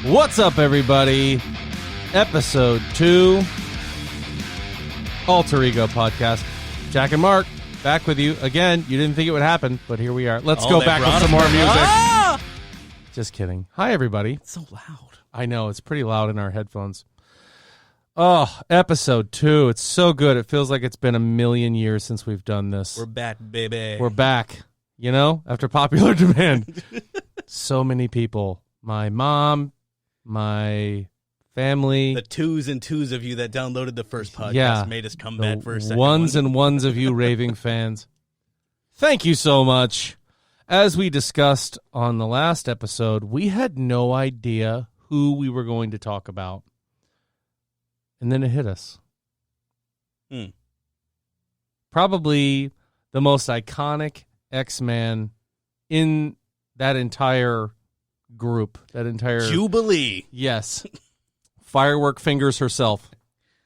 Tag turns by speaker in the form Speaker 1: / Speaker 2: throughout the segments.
Speaker 1: What's up, everybody? Episode 2, Alter Ego Podcast. Jack and Mark, back with you again. You didn't think it would happen, but here we are. Let's go back with some more music. Ah! Just kidding. Hi, everybody.
Speaker 2: It's so loud.
Speaker 1: I know, it's pretty loud in our headphones. Oh, episode 2. It's so good. It feels like it's been a million years since we've done this.
Speaker 2: We're back, baby.
Speaker 1: We're back, you know, after popular demand. So many people. My mom, my family.
Speaker 2: The twos and twos of you that downloaded the first podcast made us come back for a second.
Speaker 1: Ones and ones of you raving fans. Thank you so much. As we discussed on the last episode, we had no idea who we were going to talk about. And then it hit us. Probably the most iconic X-Man in that entire group. That entire...
Speaker 2: Jubilee.
Speaker 1: Yes. Firework Fingers herself.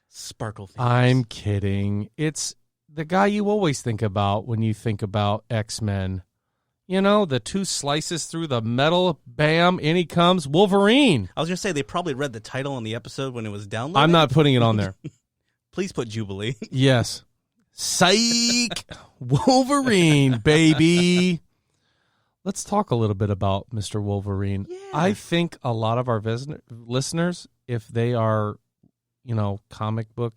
Speaker 2: Sparkle Fingers.
Speaker 1: I'm kidding. It's the guy you always think about when you think about X-Men. You know, the 2 slices through the metal, bam, in he comes, Wolverine.
Speaker 2: I was going to say, they probably read the title on the episode when it was downloaded.
Speaker 1: I'm not putting it on there.
Speaker 2: Please put Jubilee.
Speaker 1: Yes. Psych! Wolverine, baby. Let's talk a little bit about Mr. Wolverine.
Speaker 2: Yeah.
Speaker 1: I think a lot of our listeners, if they are, you know, comic book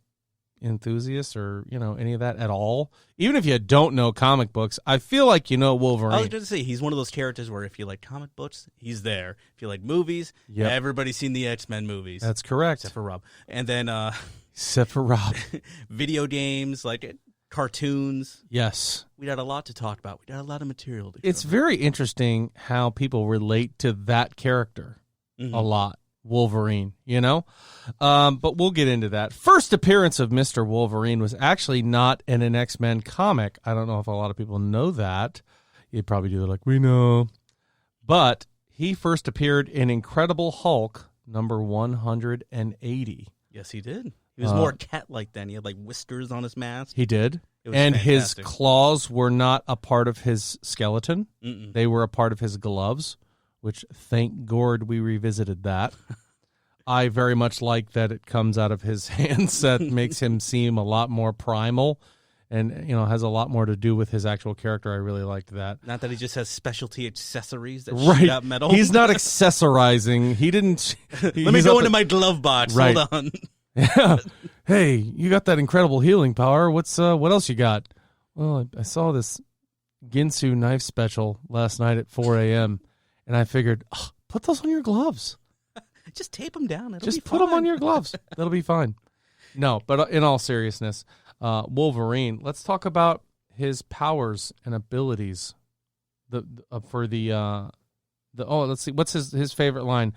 Speaker 1: enthusiasts or, you know, any of that at all, even if you don't know comic books, I feel like you know Wolverine.
Speaker 2: I was going to say, he's one of those characters where if you like comic books, he's there. If you like movies, everybody's seen the X-Men movies.
Speaker 1: That's correct.
Speaker 2: Except for Rob. And then...
Speaker 1: except for Rob.
Speaker 2: Video games, like cartoons.
Speaker 1: Yes.
Speaker 2: We got a lot to talk about. We got a lot of material to
Speaker 1: It's very interesting how people relate to that character a lot. Wolverine, you know? But we'll get into that. First appearance of Mr. Wolverine was actually not in an X-Men comic. I don't know if a lot of people know that. You'd probably do it like, we know. But he first appeared in Incredible Hulk, number 180.
Speaker 2: Yes, he did. He was more cat-like then. He had like whiskers on his mask.
Speaker 1: He did.
Speaker 2: It was
Speaker 1: and
Speaker 2: fantastic.
Speaker 1: His claws were not a part of his skeleton. They were a part of his gloves, which thank God we revisited that. I very much like that it comes out of his hands. That makes him seem a lot more primal and, you know, has a lot more to do with his actual character. I really liked that.
Speaker 2: Not that he just has specialty accessories that shoot out metal.
Speaker 1: He's not accessorizing. He didn't.
Speaker 2: Let me go into my glove box.
Speaker 1: Right.
Speaker 2: Hold on.
Speaker 1: Yeah. Hey, you got that incredible healing power. What else you got? Well, I saw this Ginsu knife special last night at 4 a.m., and I figured, put those on your gloves.
Speaker 2: Just tape them down. It'll
Speaker 1: Just
Speaker 2: be
Speaker 1: put
Speaker 2: fine.
Speaker 1: them on your gloves. That'll be fine. No, but in all seriousness, Wolverine, let's talk about his powers and abilities. Let's see, what's his favorite line?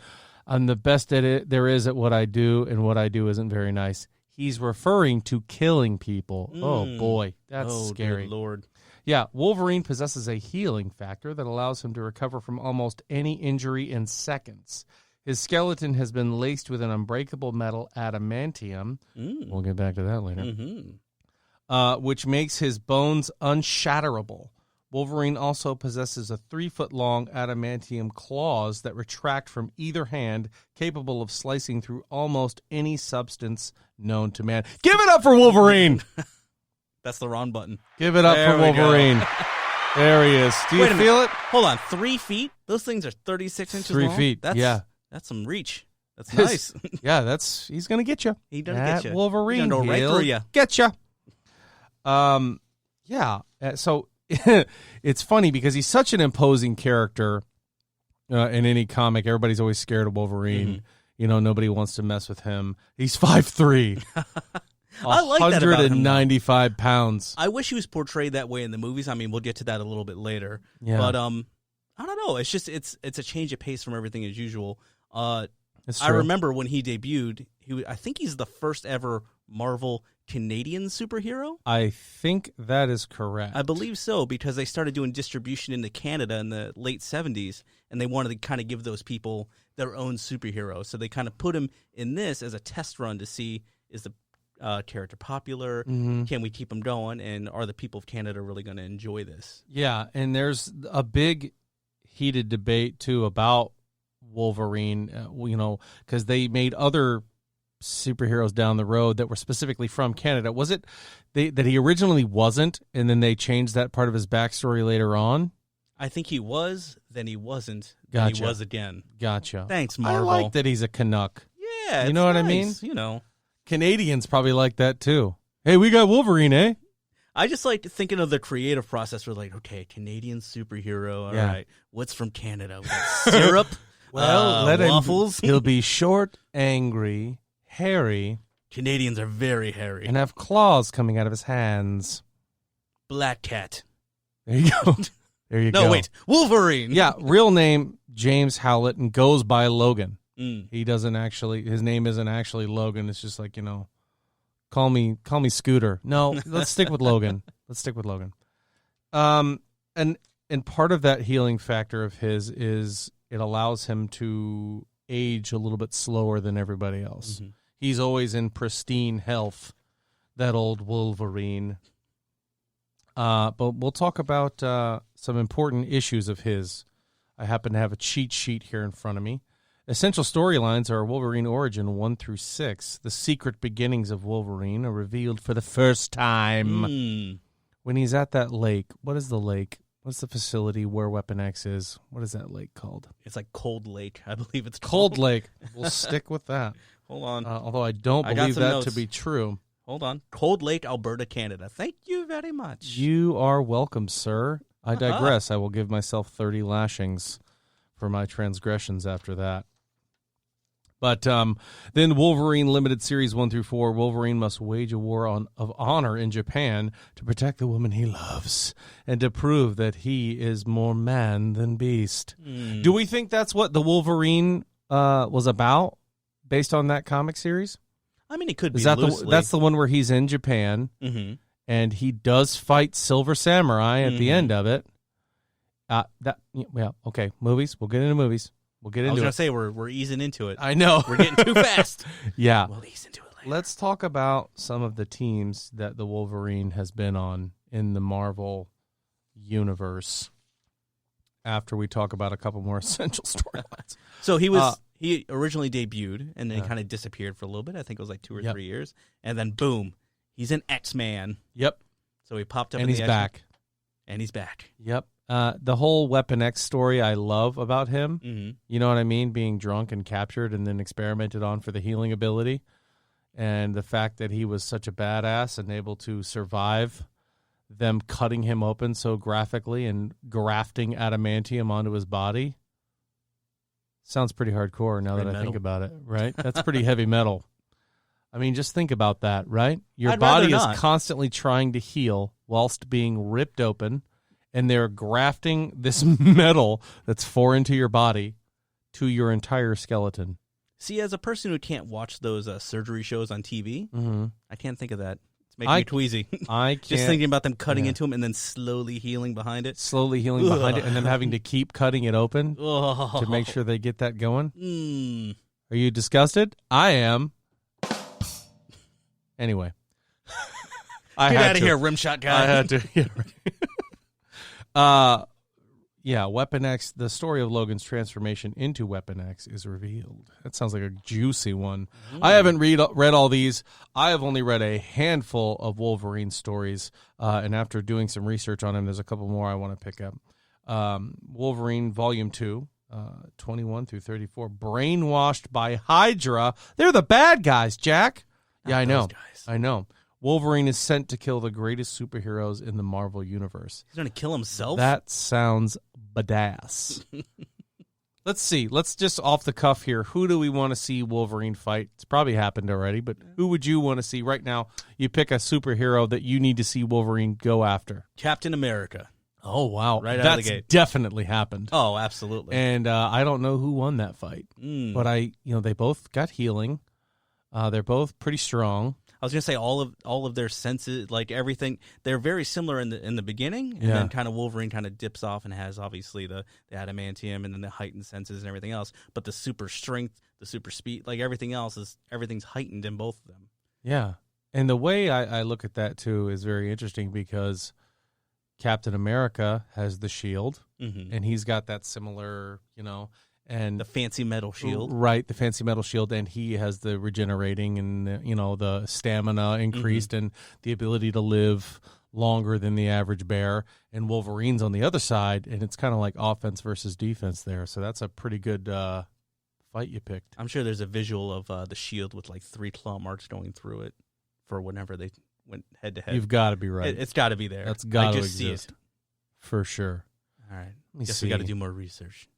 Speaker 1: I'm the best at it there is at what I do, and what I do isn't very nice. He's referring to killing people. Oh, boy. That's scary.
Speaker 2: Good Lord.
Speaker 1: Yeah, Wolverine possesses a healing factor that allows him to recover from almost any injury in seconds. His skeleton has been laced with an unbreakable metal adamantium. We'll get back to that later. Which makes his bones unshatterable. Wolverine also possesses a 3-foot-long adamantium claws that retract from either hand, capable of slicing through almost any substance known to man. Give it up for Wolverine!
Speaker 2: That's the wrong button.
Speaker 1: Give it up for Wolverine. There he is. Do you feel it?
Speaker 2: Hold on. 3 feet? Those things are 36 inches
Speaker 1: 3
Speaker 2: long?
Speaker 1: feet,
Speaker 2: That's some reach. That's nice.
Speaker 1: Yeah, he's going to get you.
Speaker 2: He does get you.
Speaker 1: Wolverine.
Speaker 2: He's gonna go right through you.
Speaker 1: Get you. Yeah. So it's funny because he's such an imposing character in any comic. Everybody's always scared of Wolverine. You know, nobody wants to mess with him. He's 5'3".
Speaker 2: I like that about him.
Speaker 1: 195 pounds.
Speaker 2: I wish he was portrayed that way in the movies. I mean, we'll get to that a little bit later.
Speaker 1: Yeah.
Speaker 2: But I don't know. It's just it's a change of pace from everything as usual. I remember when he debuted. I think he's the first ever Marvel Canadian superhero.
Speaker 1: I think that is correct.
Speaker 2: I believe so, because they started doing distribution into Canada in the late 70s, and they wanted to kind of give those people their own superhero. So they kind of put him in this as a test run to see is the character popular?
Speaker 1: Mm-hmm.
Speaker 2: Can we keep them going? And are the people of Canada really going to enjoy this?
Speaker 1: Yeah, and there's a big heated debate, too, about Wolverine, because they made other superheroes down the road that were specifically from Canada. Was it that he originally wasn't, and then they changed that part of his backstory later on?
Speaker 2: I think he was, then he wasn't, then
Speaker 1: Gotcha.
Speaker 2: he was again.
Speaker 1: Gotcha.
Speaker 2: Thanks, Marvel.
Speaker 1: I like that he's a Canuck.
Speaker 2: Yeah,
Speaker 1: you know what
Speaker 2: nice,
Speaker 1: I mean?
Speaker 2: You know.
Speaker 1: Canadians probably like that, too. Hey, we got Wolverine, eh?
Speaker 2: I just like thinking of the creative process. We're like, okay, Canadian superhero. All right, what's from Canada? We got syrup.
Speaker 1: Well, let
Speaker 2: waffles.
Speaker 1: He'll be short, angry, hairy.
Speaker 2: Canadians are very hairy.
Speaker 1: And have claws coming out of his hands.
Speaker 2: Black Cat.
Speaker 1: There you go. There you go.
Speaker 2: No, wait. Wolverine.
Speaker 1: Yeah, real name, James Howlett, and goes by Logan.
Speaker 2: Mm.
Speaker 1: He doesn't actually, his name isn't actually Logan. It's just like, call me Scooter. No, let's stick with Logan. And part of that healing factor of his is it allows him to age a little bit slower than everybody else. Mm-hmm. He's always in pristine health, that old Wolverine. But we'll talk about some important issues of his. I happen to have a cheat sheet here in front of me. Essential storylines are Wolverine Origin 1 through 6. The secret beginnings of Wolverine are revealed for the first time. When he's at that lake. What is the lake? What's the facility where Weapon X is? What is that lake called?
Speaker 2: It's like Cold Lake, I believe it's
Speaker 1: Cold Lake. We'll stick with that.
Speaker 2: Hold on.
Speaker 1: Although I don't believe that notes to be true.
Speaker 2: Hold on. Cold Lake, Alberta, Canada. Thank you very much.
Speaker 1: You are welcome, sir. I digress. I will give myself 30 lashings for my transgressions after that. But then Wolverine Limited Series 1 through 4, Wolverine must wage a war of honor in Japan to protect the woman he loves and to prove that he is more man than beast. Do we think that's what the Wolverine was about based on that comic series?
Speaker 2: I mean, it could be
Speaker 1: Is that
Speaker 2: loosely.
Speaker 1: that's the one where he's in Japan and he does fight Silver Samurai at the end of it. Okay, movies. We'll get into movies. We'll get into it.
Speaker 2: I was going to say, we're easing into it.
Speaker 1: I know.
Speaker 2: We're getting too fast.
Speaker 1: Yeah.
Speaker 2: We'll ease into it later.
Speaker 1: Let's talk about some of the teams that the Wolverine has been on in the Marvel universe after we talk about a couple more essential storylines.
Speaker 2: So he originally debuted, and then he kind of disappeared for a little bit. I think it was like 2 or 3 years. And then, boom, he's an X-Man.
Speaker 1: Yep.
Speaker 2: So he popped up
Speaker 1: and
Speaker 2: in
Speaker 1: he's back.
Speaker 2: And he's back.
Speaker 1: Yep. The whole Weapon X story I love about him.
Speaker 2: Mm-hmm.
Speaker 1: You know what I mean? Being drunk and captured and then experimented on for the healing ability. And the fact that he was such a badass and able to survive them cutting him open so graphically and grafting adamantium onto his body. Sounds pretty hardcore now that I think about it, right? That's pretty heavy metal. I mean, just think about that, right? Your body is constantly trying to heal whilst being ripped open. And they're grafting this metal that's foreign to your body to your entire skeleton.
Speaker 2: See, as a person who can't watch those surgery shows on TV, I can't think of that. It's making me queasy.
Speaker 1: I can't.
Speaker 2: Just thinking about them cutting into him and then slowly healing behind it.
Speaker 1: Behind it and then having to keep cutting it open to make sure they get that going. Are you disgusted? I am. Anyway.
Speaker 2: Get out of here, rimshot guy.
Speaker 1: I had to. Yeah, Weapon X, the story of Logan's transformation into Weapon X is revealed. That sounds like a juicy one. I haven't read all these. I have only read a handful of Wolverine stories, and after doing some research on him, there's a couple more I want to pick up. Wolverine Volume 2, 21 through 34, Brainwashed by Hydra. They're the bad guys, Jack. Yeah, I know. I know. Wolverine is sent to kill the greatest superheroes in the Marvel Universe.
Speaker 2: He's going to kill himself?
Speaker 1: That sounds badass. Let's see. Let's just off the cuff here. Who do we want to see Wolverine fight? It's probably happened already, but who would you want to see right now? You pick a superhero that you need to see Wolverine go after.
Speaker 2: Captain America.
Speaker 1: Oh, wow.
Speaker 2: Right out of the gate.
Speaker 1: That's definitely happened.
Speaker 2: Oh, absolutely.
Speaker 1: And I don't know who won that fight, but they both got healing. They're both pretty strong.
Speaker 2: I was gonna say all of their senses, like everything, they're very similar in the beginning, and then kind of Wolverine kind of dips off and has obviously the adamantium and then the heightened senses and everything else. But the super strength, the super speed, like everything's heightened in both of them.
Speaker 1: Yeah, And the way I look at that, too, is very interesting because Captain America has the shield, and he's got that similar, and
Speaker 2: the fancy metal shield.
Speaker 1: Right, the fancy metal shield, and he has the regenerating and, the stamina increased and the ability to live longer than the average bear. And Wolverine's on the other side, and it's kind of like offense versus defense there. So that's a pretty good fight you picked.
Speaker 2: I'm sure there's a visual of the shield with like 3 claw marks going through it for whenever they went head to head.
Speaker 1: You've got to be right.
Speaker 2: It's got to be there.
Speaker 1: That's got to
Speaker 2: exist.
Speaker 1: See it. For sure.
Speaker 2: All right. Guess we got to do more research.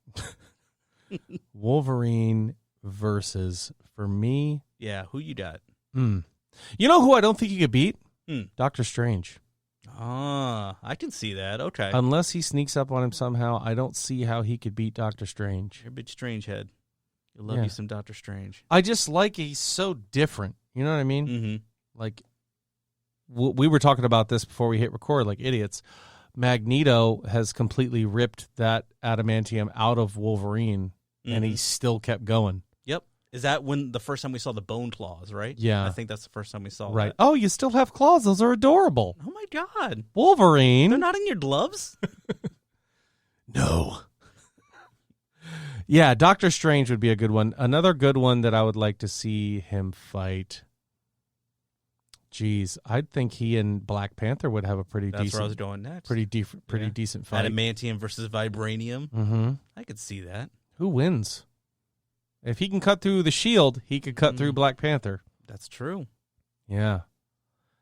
Speaker 1: Wolverine versus, for me.
Speaker 2: Yeah, who you got?
Speaker 1: You know who I don't think you could beat? Doctor Strange.
Speaker 2: I can see that. Okay.
Speaker 1: Unless he sneaks up on him somehow, I don't see how he could beat Doctor Strange.
Speaker 2: You're a big Strange head. You love you some Doctor Strange.
Speaker 1: I just like he's so different. You know what I mean? Mm-hmm. Like, we were talking about this before we hit record like idiots. Magneto has completely ripped that adamantium out of Wolverine, and he still kept going.
Speaker 2: Yep. Is that when the first time we saw the bone claws, right?
Speaker 1: Yeah.
Speaker 2: I think that's the first time we saw
Speaker 1: right.
Speaker 2: that.
Speaker 1: Oh, you still have claws. Those are adorable.
Speaker 2: Oh, my God.
Speaker 1: Wolverine.
Speaker 2: They're not in your gloves?
Speaker 1: No. Yeah, Doctor Strange would be a good one. Another good one that I would like to see him fight. Geez, I think he and Black Panther would have a pretty decent.
Speaker 2: That's where I was going next.
Speaker 1: Pretty decent fight.
Speaker 2: Adamantium versus vibranium.
Speaker 1: Mm-hmm.
Speaker 2: I could see that.
Speaker 1: Who wins? If he can cut through the shield, he could cut through Black Panther.
Speaker 2: That's true.
Speaker 1: Yeah.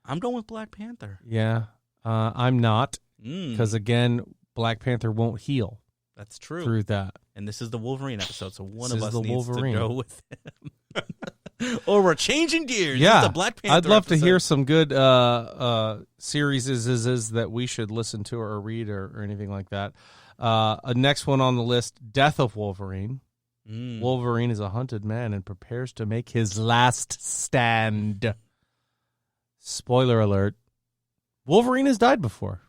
Speaker 2: I'm going with Black Panther.
Speaker 1: Yeah. I'm not. Because, again, Black Panther won't heal.
Speaker 2: That's true.
Speaker 1: Through that.
Speaker 2: And this is the Wolverine episode, so one of us needs to go with him. Or we're changing gears.
Speaker 1: Yeah.
Speaker 2: This is the Black Panther
Speaker 1: I'd love
Speaker 2: episode.
Speaker 1: to hear some good series that we should listen to or read or anything like that. A next one on the list, Death of Wolverine. Wolverine is a hunted man and prepares to make his last stand. Spoiler alert. Wolverine has died before.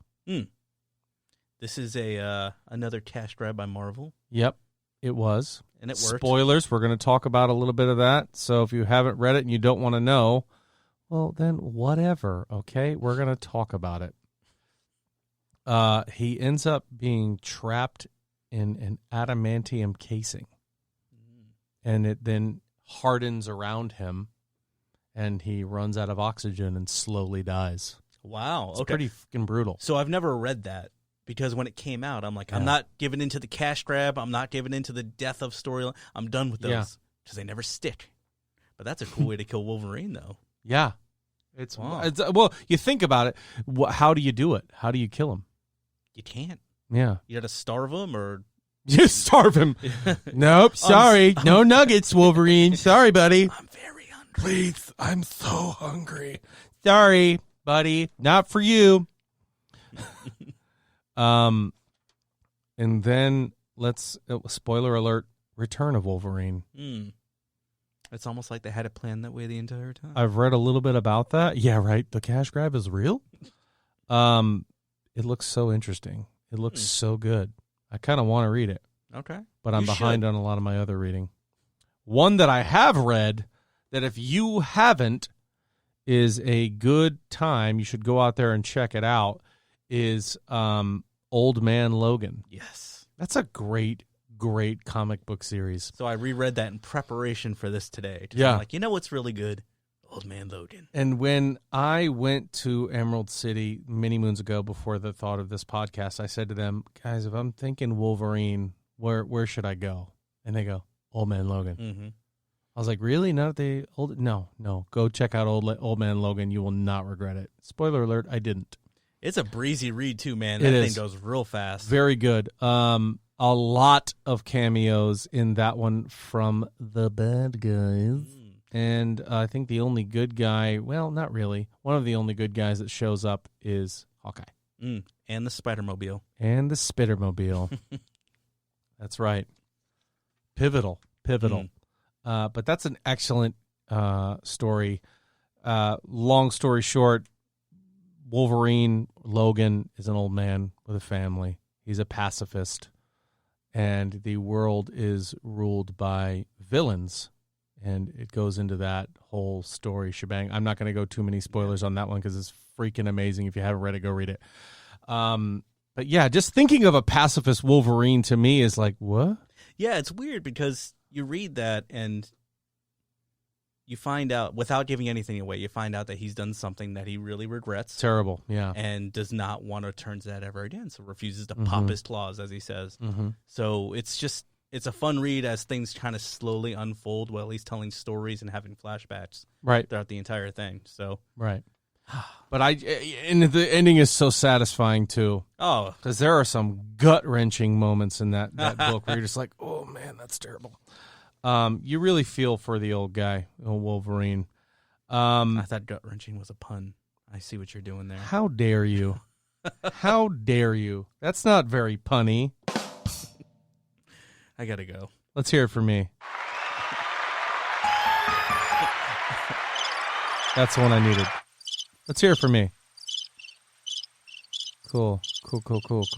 Speaker 2: This is another cash grab by Marvel.
Speaker 1: Yep, it was.
Speaker 2: And it worked.
Speaker 1: Spoilers, we're going to talk about a little bit of that. So if you haven't read it and you don't want to know, well, then whatever, okay? We're going to talk about it. He ends up being trapped in an adamantium casing. And it then hardens around him, and he runs out of oxygen and slowly dies.
Speaker 2: Wow.
Speaker 1: It's pretty fucking brutal.
Speaker 2: So I've never read that. Because when it came out, I'm like, I'm not giving into the cash grab. I'm not giving into the death of storyline. I'm done with those because they never stick. But that's a cool way to kill Wolverine, though.
Speaker 1: Yeah. It's well, you think about it. How do you do it? How do you kill him?
Speaker 2: You can't.
Speaker 1: Yeah.
Speaker 2: You got to starve him or...
Speaker 1: You starve him. Nope, sorry. No nuggets, Wolverine. Sorry, buddy.
Speaker 2: I'm very hungry.
Speaker 1: Please, I'm so hungry. Sorry, buddy. Not for you. And then spoiler alert, Return of Wolverine.
Speaker 2: It's almost like they had it planned that way the entire time.
Speaker 1: I've read a little bit about that. Yeah, right. The cash grab is real. It looks so interesting. It looks so good. I kind of want to read it.
Speaker 2: Okay.
Speaker 1: But I'm behind on a lot of my other reading. One that I have read that if you haven't is a good time, you should go out there and check it out, is Old Man Logan.
Speaker 2: Yes.
Speaker 1: That's a great comic book series.
Speaker 2: So I reread that in preparation for this today.
Speaker 1: Yeah.
Speaker 2: I'm like, you know what's really good? Old Man Logan.
Speaker 1: And when I went to Emerald City many moons ago before the thought of this podcast, I said to them, guys, if I'm thinking Wolverine, where should I go? And they go, Old Man Logan.
Speaker 2: Mm-hmm.
Speaker 1: I was like, really? Not the old? No. Go check out Old Man Logan. You will not regret it. Spoiler alert, I didn't.
Speaker 2: It's a breezy read, too, man. That thing goes real fast.
Speaker 1: Very good. A lot of cameos in that one from the bad guys. And I think the only good guy, well, not really. One of the only good guys that shows up is Hawkeye.
Speaker 2: And the Spider-Mobile.
Speaker 1: And the Spittermobile. That's right. Pivotal. But that's an excellent story. Long story short, Wolverine, Logan, is an old man with a family. He's a pacifist. And the world is ruled by villains. And it goes into that whole story shebang. I'm not going to go too many spoilers on that one because it's freaking amazing. If you haven't read it, go read it. But yeah, just thinking of a pacifist Wolverine to me is like, what?
Speaker 2: Yeah, it's weird because you read that and you find out, without giving anything away, you find out that he's done something that he really regrets.
Speaker 1: Terrible, yeah.
Speaker 2: And does not want to turn to that ever again, so refuses to pop his claws, as he says. So it's a fun read as things kind of slowly unfold while he's telling stories and having flashbacks throughout the entire thing. So
Speaker 1: right. But and the ending is so satisfying too.
Speaker 2: Oh,
Speaker 1: because there are some gut-wrenching moments in that book where you're just like, oh man, that's terrible. You really feel for the old guy, old Wolverine.
Speaker 2: I thought gut-wrenching was a pun. I see what you're doing there.
Speaker 1: How dare you? How dare you? That's not very punny.
Speaker 2: I gotta go.
Speaker 1: Let's hear it for me. That's the one I needed. Let's hear it for me. Cool.
Speaker 2: Get those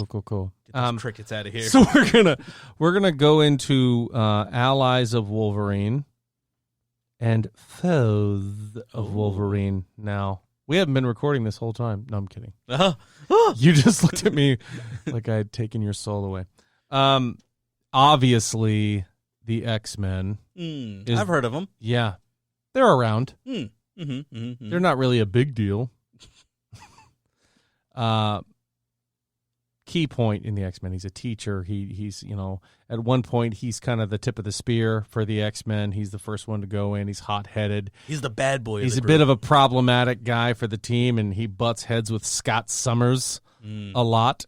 Speaker 2: crickets out of here.
Speaker 1: So we're gonna go into allies of Wolverine and foes of Wolverine now. We haven't been recording this whole time. No, I'm kidding. You just looked at me like I had taken your soul away. Obviously, the X-Men.
Speaker 2: I've heard of them.
Speaker 1: Yeah. They're around.
Speaker 2: Mm-hmm.
Speaker 1: They're not really a big deal. Key point in the X-Men. He's a teacher. He's at one point he's kind of the tip of the spear for the X-Men. He's the first one to go in. He's hot-headed.
Speaker 2: He's the bad boy.
Speaker 1: He's a bit of a problematic guy for the team, and he butts heads with Scott Summers a lot.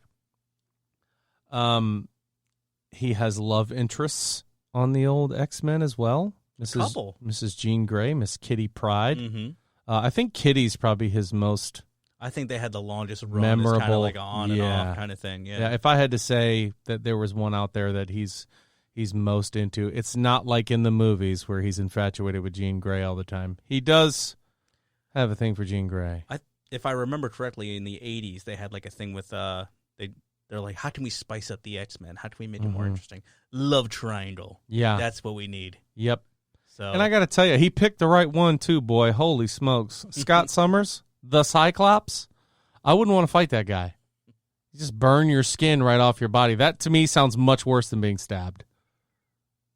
Speaker 1: He has love interests on the old X-Men as well. Mrs. Jean Grey, Miss Kitty Pryde. I think Kitty's probably his most.
Speaker 2: I think they had the longest run.
Speaker 1: Memorable,
Speaker 2: it's kind of like on and off kind of thing. Yeah.
Speaker 1: If I had to say that there was one out there that he's most into, it's not like in the movies where he's infatuated with Jean Grey all the time. He does have a thing for Jean Grey.
Speaker 2: If I remember correctly, in the 80s, they had like a thing with they're like, how can we spice up the X-Men? How can we make it more interesting? Love triangle.
Speaker 1: Yeah,
Speaker 2: that's what we need.
Speaker 1: Yep.
Speaker 2: So,
Speaker 1: and I got to tell you, he picked the right one too, boy. Holy smokes, Scott Summers. The Cyclops, I wouldn't want to fight that guy. You just burn your skin right off your body. That, to me, sounds much worse than being stabbed.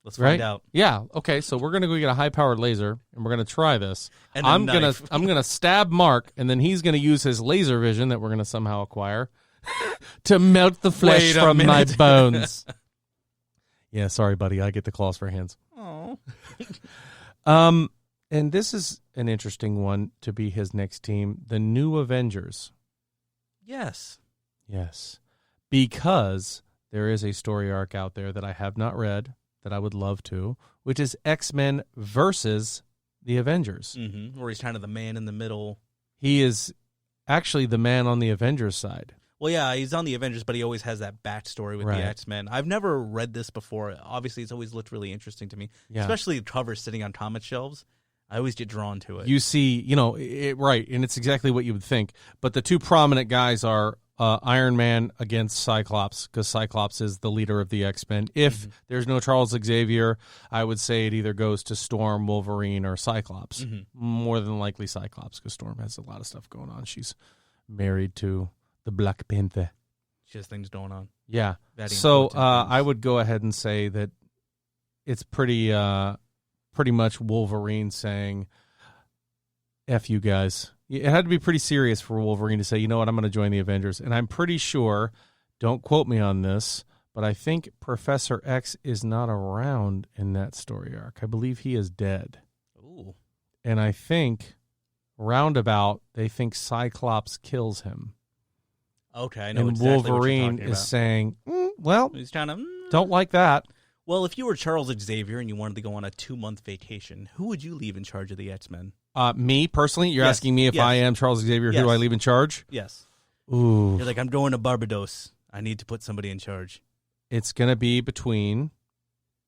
Speaker 2: Let's find out.
Speaker 1: Yeah, okay, so we're going to go get a high-powered laser, and we're going to try this. And I'm going to stab Mark, and then he's going to use his laser vision that we're going to somehow acquire to melt the flesh from my bones. Yeah, sorry, buddy. I get the claws for hands.
Speaker 2: Oh.
Speaker 1: And this is an interesting one to be his next team, the New Avengers.
Speaker 2: Yes.
Speaker 1: Because there is a story arc out there that I have not read that I would love to, which is X-Men versus the Avengers.
Speaker 2: Where he's kind of the man in the middle.
Speaker 1: He is actually the man on the Avengers side.
Speaker 2: Well, yeah, he's on the Avengers, but he always has that backstory with the X-Men. I've never read this before. Obviously, it's always looked really interesting to me, especially the covers sitting on comic shelves. I always get drawn to it.
Speaker 1: You see, right, and it's exactly what you would think. But the two prominent guys are Iron Man against Cyclops, because Cyclops is the leader of the X-Men. If there's no Charles Xavier, I would say it either goes to Storm, Wolverine, or Cyclops. More than likely Cyclops, because Storm has a lot of stuff going on. She's married to the Black Panther.
Speaker 2: She has things going on.
Speaker 1: Yeah. So I would go ahead and say that it's pretty much Wolverine saying, F you guys. It had to be pretty serious for Wolverine to say, you know what, I'm going to join the Avengers. And I'm pretty sure, don't quote me on this, but I think Professor X is not around in that story arc. I believe he is dead.
Speaker 2: Ooh.
Speaker 1: And I think, roundabout, they think Cyclops kills him.
Speaker 2: Okay, I know
Speaker 1: and
Speaker 2: exactly
Speaker 1: Wolverine
Speaker 2: what you're talking about.
Speaker 1: is saying, well,
Speaker 2: he's kind of
Speaker 1: don't like that.
Speaker 2: Well, if you were Charles Xavier and you wanted to go on a 2-month vacation, who would you leave in charge of the X-Men?
Speaker 1: Me, personally? You're asking me if I am Charles Xavier, who do I leave in charge?
Speaker 2: Yes.
Speaker 1: Ooh.
Speaker 2: You're like, I'm going to Barbados. I need to put somebody in charge.
Speaker 1: It's going to be between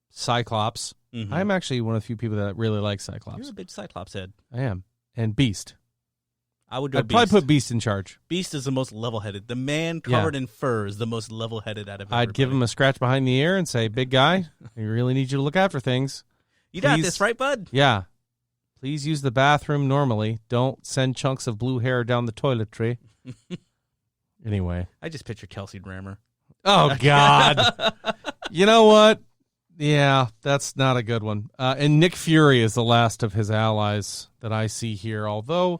Speaker 1: Cyclops. I'm actually one of the few people that really like Cyclops.
Speaker 2: You're a big Cyclops head.
Speaker 1: I am. And Beast.
Speaker 2: I'd
Speaker 1: probably put Beast in charge.
Speaker 2: Beast is the most level-headed. The man covered in fur is the most level-headed out of everybody.
Speaker 1: I'd give him a scratch behind the ear and say, big guy, we really need you to look after things.
Speaker 2: You got this, right, bud?
Speaker 1: Yeah. Please use the bathroom normally. Don't send chunks of blue hair down the toiletry. Anyway.
Speaker 2: I just picture Kelsey Grammer.
Speaker 1: Oh, God. You know what? Yeah, that's not a good one. And Nick Fury is the last of his allies that I see here. Although,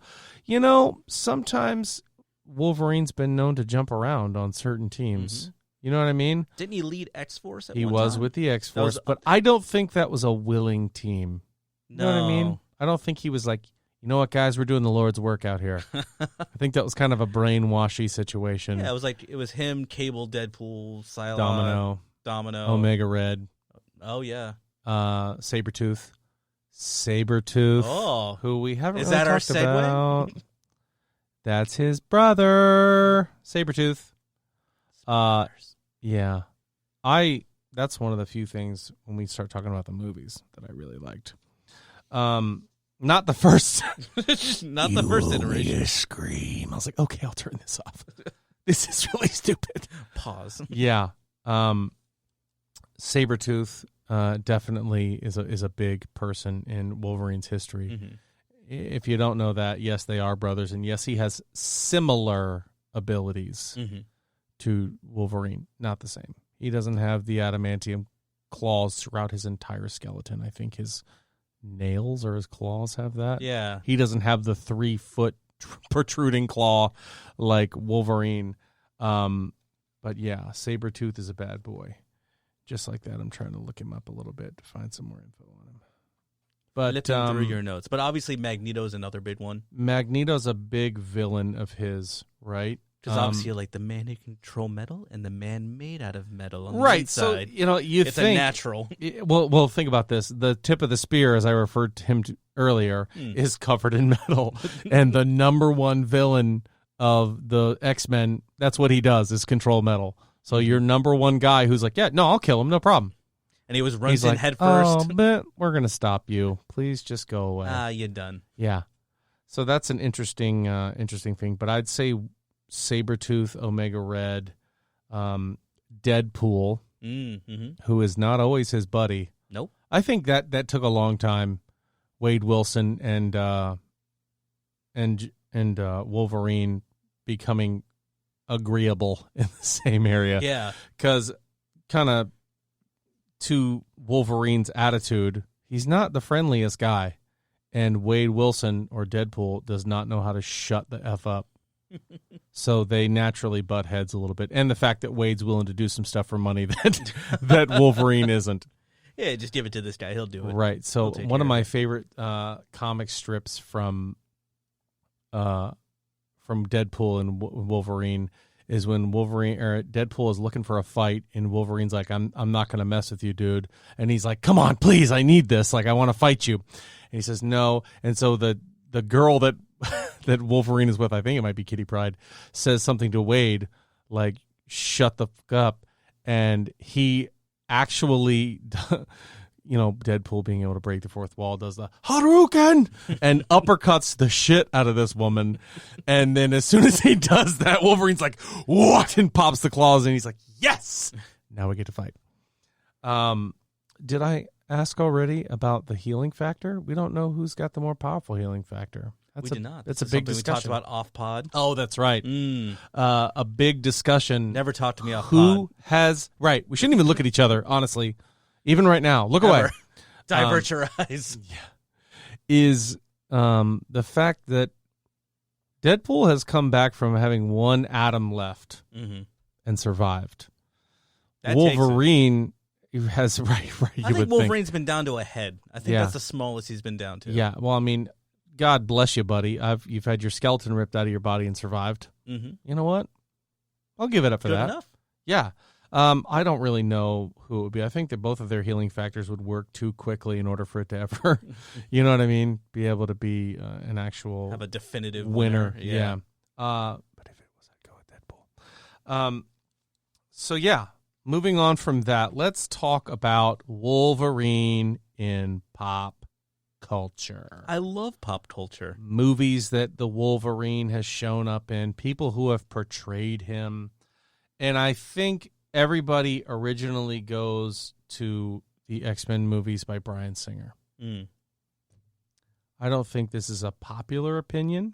Speaker 1: sometimes Wolverine's been known to jump around on certain teams. Mm-hmm. You know what I mean?
Speaker 2: Didn't he lead X-Force at one
Speaker 1: time? He was with the X-Force, but
Speaker 2: I
Speaker 1: don't think that was a willing team. You know what I mean? I don't think he was like, you know what, guys, we're doing the Lord's work out here. I think that was kind of a brainwashy situation.
Speaker 2: Yeah, it was him, Cable, Deadpool, Psylocke, Domino,
Speaker 1: Omega Red.
Speaker 2: Oh, yeah.
Speaker 1: Sabretooth.
Speaker 2: Oh.
Speaker 1: Who we haven't
Speaker 2: Is
Speaker 1: really
Speaker 2: that our
Speaker 1: talked
Speaker 2: segue?
Speaker 1: about. That's his brother, Sabretooth. Yeah. That's one of the few things when we start talking about the movies that I really liked. Not the first.
Speaker 2: Not the first iteration.
Speaker 1: Scream. I was like, okay, I'll turn this off. This is really stupid.
Speaker 2: Pause.
Speaker 1: Yeah. Sabretooth definitely is a big person in Wolverine's history. Mm-hmm. If you don't know that, yes, they are brothers, and yes, he has similar abilities to Wolverine. Not the same. He doesn't have the adamantium claws throughout his entire skeleton. I think his nails or his claws have that.
Speaker 2: Yeah.
Speaker 1: He doesn't have the 3-foot protruding claw like Wolverine. But yeah, Sabretooth is a bad boy. Just like that, I'm trying to look him up a little bit to find some more info on him. But
Speaker 2: flipping through your notes. But obviously Magneto's another big one.
Speaker 1: Magneto's a big villain of his, right?
Speaker 2: Because obviously you're like the man who can control metal and the man made out of metal on the
Speaker 1: right.
Speaker 2: inside.
Speaker 1: So,
Speaker 2: it's a natural.
Speaker 1: Well, think about this. The tip of the spear, as I referred to him earlier, is covered in metal. And the number one villain of the X-Men, that's what he does, is control metal. So your number one guy who's like, yeah, no, I'll kill him, no problem.
Speaker 2: And he runs in head first.
Speaker 1: Oh, but we're going to stop you. Please just go away.
Speaker 2: You're done.
Speaker 1: Yeah. So that's an interesting thing. But I'd say Sabretooth, Omega Red, Deadpool, who is not always his buddy.
Speaker 2: Nope.
Speaker 1: I think that took a long time. Wade Wilson and Wolverine becoming agreeable in the same area.
Speaker 2: Yeah.
Speaker 1: Because kind of to Wolverine's attitude, he's not the friendliest guy. And Wade Wilson, or Deadpool, does not know how to shut the F up. So they naturally butt heads a little bit. And the fact that Wade's willing to do some stuff for money that Wolverine isn't.
Speaker 2: Yeah, just give it to this guy. He'll do it.
Speaker 1: Right. So one of my favorite comic strips from Deadpool and Wolverine is when Deadpool is looking for a fight, and Wolverine's like, I'm not going to mess with you, dude. And he's like, come on, please, I need this. Like, I want to fight you. And he says, no. And so the girl that Wolverine is with, I think it might be Kitty Pryde, says something to Wade, like, shut the fuck up. And he actually, Deadpool being able to break the fourth wall, does the Hadouken and uppercuts the shit out of this woman. And then as soon as he does that, Wolverine's like, what? And pops the claws, and he's like, yes! Now we get to fight. Did I ask already about the healing factor? We don't know who's got the more powerful healing factor.
Speaker 2: We did not.
Speaker 1: That's a big discussion.
Speaker 2: We talked about off-pod.
Speaker 1: Oh, that's right. A big discussion.
Speaker 2: Never talk to me off-pod.
Speaker 1: Who has... Right. We shouldn't even look at each other, honestly. Even right now. Look away.
Speaker 2: Divert your eyes.
Speaker 1: Yeah. Is the fact that Deadpool has come back from having one atom left and survived.
Speaker 2: That
Speaker 1: Wolverine has... Right.
Speaker 2: I think Wolverine's been down to a head. I think that's the smallest he's been down to.
Speaker 1: Yeah. Well, I mean... God bless you, buddy. You've had your skeleton ripped out of your body and survived. You know what? I'll give it up for that.
Speaker 2: Good enough.
Speaker 1: Yeah. I don't really know who it would be. I think that both of their healing factors would work too quickly in order for it to ever, you know what I mean, be able to be an actual...
Speaker 2: Have a definitive
Speaker 1: winner.
Speaker 2: Yeah.
Speaker 1: But if it was, I'd go with Deadpool. So, yeah, moving on from that, let's talk about Wolverine in pop culture.
Speaker 2: I love pop culture.
Speaker 1: Movies that the Wolverine has shown up in, people who have portrayed him. And I think everybody originally goes to the X-Men movies by Bryan Singer. I don't think this is a popular opinion,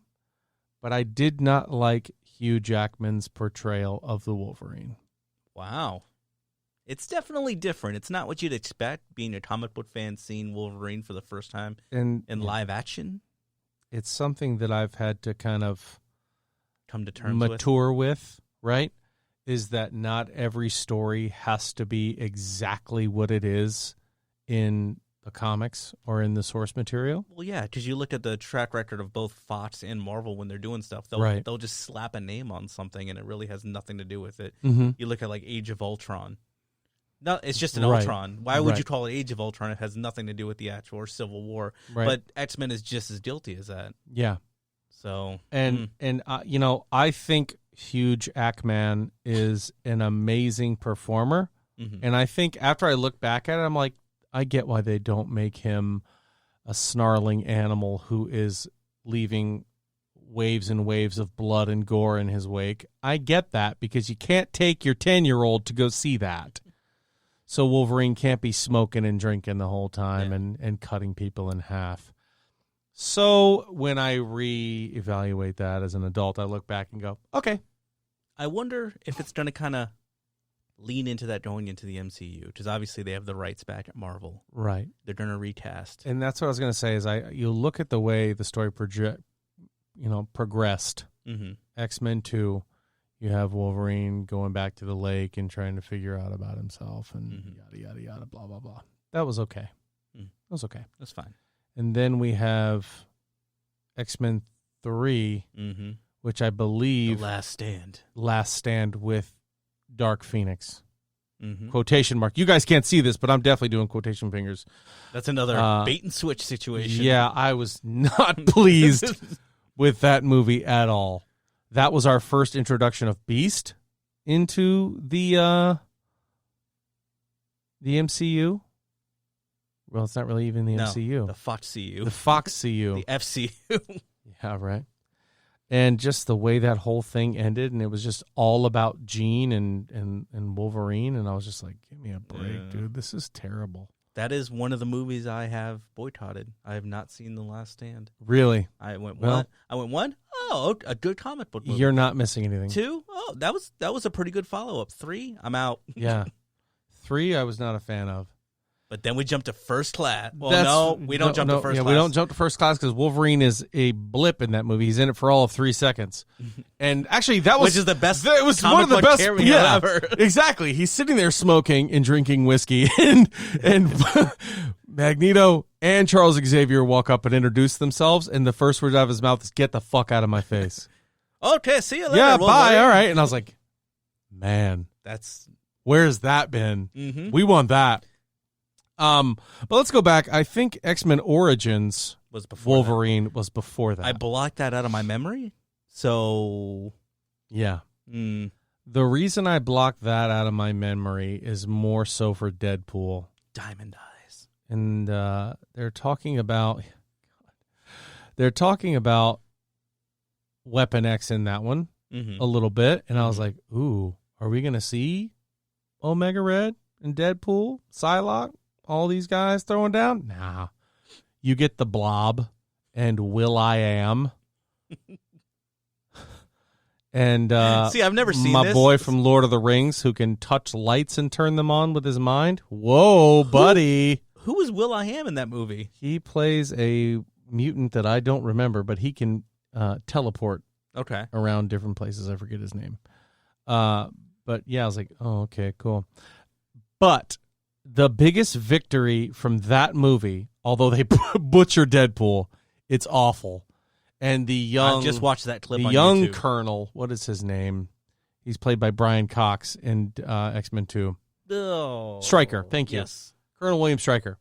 Speaker 1: but I did not like Hugh Jackman's portrayal of the Wolverine.
Speaker 2: Wow. It's definitely different. It's not what you'd expect, being a comic book fan seeing Wolverine for the first time in live action.
Speaker 1: It's something that I've had to kind of
Speaker 2: come to terms
Speaker 1: mature with, right? Is that not every story has to be exactly what it is in the comics or in the source material?
Speaker 2: Well, yeah, because you look at the track record of both Fox and Marvel when they're doing stuff. They'll just slap a name on something, and it really has nothing to do with it.
Speaker 1: Mm-hmm.
Speaker 2: You look at, like, Age of Ultron. No, it's just an Ultron. Why would you call it Age of Ultron? It has nothing to do with the actual Civil War. Right. But X-Men is just as guilty as that.
Speaker 1: Yeah.
Speaker 2: So,
Speaker 1: and I think Hugh Jackman is an amazing performer. Mm-hmm. And I think after I look back at it, I'm like, I get why they don't make him a snarling animal who is leaving waves and waves of blood and gore in his wake. I get that because you can't take your 10-year-old to go see that. So Wolverine can't be smoking and drinking the whole time and cutting people in half. So when I reevaluate that as an adult, I look back and go, okay.
Speaker 2: I wonder if it's going to kind of lean into that going into the MCU, because obviously they have the rights back at Marvel.
Speaker 1: Right.
Speaker 2: They're going to recast.
Speaker 1: And that's what I was going to say is you look at the way the story progressed. Mm-hmm. X-Men 2, you have Wolverine going back to the lake and trying to figure out about himself and yada, yada, yada, blah, blah, blah. That was okay. That was okay.
Speaker 2: That's fine.
Speaker 1: And then we have X-Men 3, which I believe...
Speaker 2: The Last Stand.
Speaker 1: Last Stand with Dark Phoenix. Quotation mark. You guys can't see this, but I'm definitely doing quotation fingers.
Speaker 2: That's another bait and switch situation.
Speaker 1: Yeah, I was not pleased with that movie at all. That was our first introduction of Beast into the MCU. Well, it's not really even the MCU.
Speaker 2: The Fox CU.
Speaker 1: The Fox CU.
Speaker 2: The FCU.
Speaker 1: Yeah, right. And just the way that whole thing ended, and it was just all about Jean and Wolverine, and I was just like, give me a break, dude. This is terrible.
Speaker 2: That is one of the movies I have boycotted. I have not seen The Last Stand.
Speaker 1: Really?
Speaker 2: I went, what? I went, one? Oh, a good comic book movie.
Speaker 1: You're not missing anything.
Speaker 2: 2? Oh, that was a pretty good follow-up. 3? I'm out.
Speaker 1: Yeah. 3, I was not a fan of.
Speaker 2: But then we jumped to First Class. Well, we don't jump to First Class.
Speaker 1: We don't jump to First Class because Wolverine is a blip in that movie. He's in it for all of 3 seconds. And actually, that was...
Speaker 2: Which is the best
Speaker 1: It was one of the best...
Speaker 2: ever.
Speaker 1: Exactly. He's sitting there smoking and drinking whiskey. And Magneto and Charles Xavier walk up and introduce themselves. And the first word out of his mouth is, get the fuck out of my face.
Speaker 2: Okay, see you later.
Speaker 1: Yeah, bye. All right. And I was like, man, where's that been? We want that. But let's go back. I think X-Men Origins
Speaker 2: was before
Speaker 1: Wolverine was before that.
Speaker 2: I blocked that out of my memory. So,
Speaker 1: yeah. The reason I blocked that out of my memory is more so for Deadpool.
Speaker 2: Diamond Eyes.
Speaker 1: And they're talking about Weapon X in that one a little bit, and I was like, ooh, are we going to see Omega Red and Deadpool, Psylocke? All these guys throwing down? Nah. You get the Blob and Will.i.am. And
Speaker 2: see, I've never seen
Speaker 1: my boy from Lord of the Rings who can touch lights and turn them on with his mind. Whoa, buddy.
Speaker 2: Who was Will.i.am in that movie?
Speaker 1: He plays a mutant that I don't remember, but he can teleport around different places. I forget his name. But yeah, I was like, oh, okay, cool. But the biggest victory from that movie, although they butcher Deadpool, it's awful. And the young...
Speaker 2: I just watched that clip on
Speaker 1: young
Speaker 2: YouTube.
Speaker 1: Colonel, what is his name? He's played by Brian Cox in X-Men 2.
Speaker 2: Oh.
Speaker 1: Stryker, thank you.
Speaker 2: Yes.
Speaker 1: Colonel William Stryker.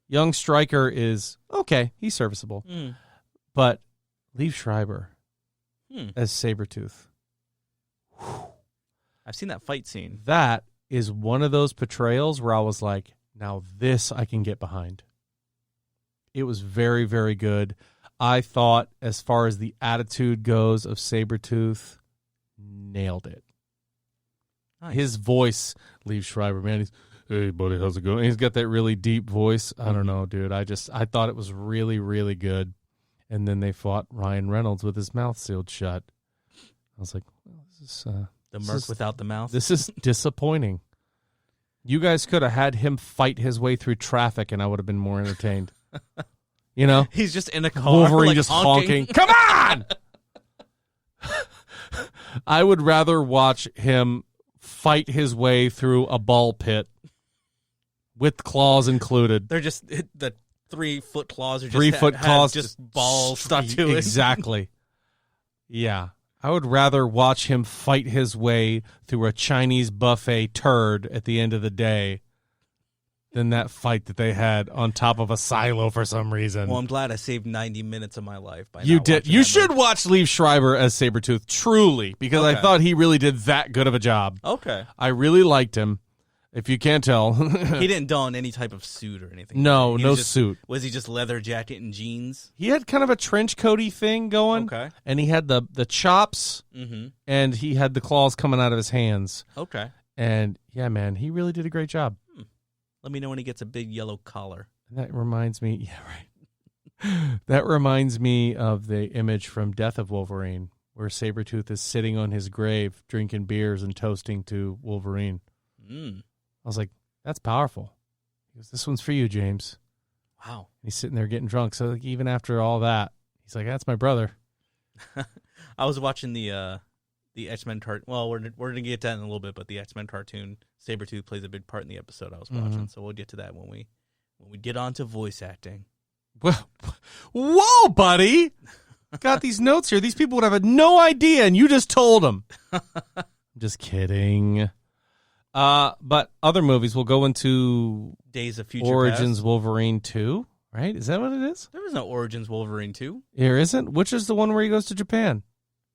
Speaker 1: Young Stryker is, okay, he's serviceable. But Liev Schreiber as Sabretooth.
Speaker 2: I've seen that fight scene.
Speaker 1: That is one of those portrayals where I was like, now this I can get behind. It was very, very good. I thought as far as the attitude goes of Sabretooth, nailed it. Nice. His voice, Liev Schreiber, man, he's, Hey, buddy, how's it going? He's got that really deep voice. I don't know, dude. I thought it was really, really good. And then they fought Ryan Reynolds with his mouth sealed shut. I was like, well, this is...
Speaker 2: the Merc without the mouth?
Speaker 1: This is disappointing. You guys could have had him fight his way through traffic, and I would have been more entertained. You know?
Speaker 2: He's just in a car.
Speaker 1: Wolverine
Speaker 2: like
Speaker 1: just honking. Come on! I would rather watch him fight his way through a ball pit with claws included.
Speaker 2: They're just the 3-foot claws are just
Speaker 1: 3-foot claws,
Speaker 2: just balls stuck to it.
Speaker 1: Exactly. Yeah. I would rather watch him fight his way through a Chinese buffet turd at the end of the day than that fight that they had on top of a silo for some reason.
Speaker 2: Well, I'm glad I saved 90 minutes of my life by
Speaker 1: You
Speaker 2: not
Speaker 1: did.
Speaker 2: watching
Speaker 1: You
Speaker 2: that
Speaker 1: should
Speaker 2: movie.
Speaker 1: watch Liev Schreiber as Sabretooth, truly, because I
Speaker 2: Okay.
Speaker 1: thought he really did that good of a job.
Speaker 2: Okay.
Speaker 1: I really liked him, if you can't tell.
Speaker 2: He didn't don any type of suit or anything.
Speaker 1: No,
Speaker 2: He
Speaker 1: no
Speaker 2: was just-
Speaker 1: suit.
Speaker 2: Was he just leather jacket and jeans?
Speaker 1: He had kind of a trench coaty thing going,
Speaker 2: Okay.
Speaker 1: and he had the chops,
Speaker 2: Mm-hmm.
Speaker 1: and he had the claws coming out of his hands.
Speaker 2: Okay.
Speaker 1: And, yeah, man, he really did a great job.
Speaker 2: Let me know when he gets a big yellow collar.
Speaker 1: And that reminds me, yeah, right. That reminds me of the image from Death of Wolverine, where Sabretooth is sitting on his grave, drinking beers and toasting to Wolverine.
Speaker 2: Mm.
Speaker 1: I was like, that's powerful. He goes, this one's for you, James.
Speaker 2: Wow.
Speaker 1: And he's sitting there getting drunk. So like, even after all that, he's like, that's my brother.
Speaker 2: I was watching the X-Men cartoon. Well, we're going to get to that in a little bit, but the X-Men cartoon, Sabretooth plays a big part in the episode I was watching. So we'll get to that when we get on to voice acting.
Speaker 1: Well, whoa, buddy. Got these notes here. These people would have had no idea, and you just told them. Just kidding. But other movies, we'll go into
Speaker 2: Days of Future
Speaker 1: Origins
Speaker 2: Past.
Speaker 1: Wolverine 2, right? Is that what it is?
Speaker 2: There was no Origins Wolverine 2.
Speaker 1: There isn't? Which is the one where he goes to Japan?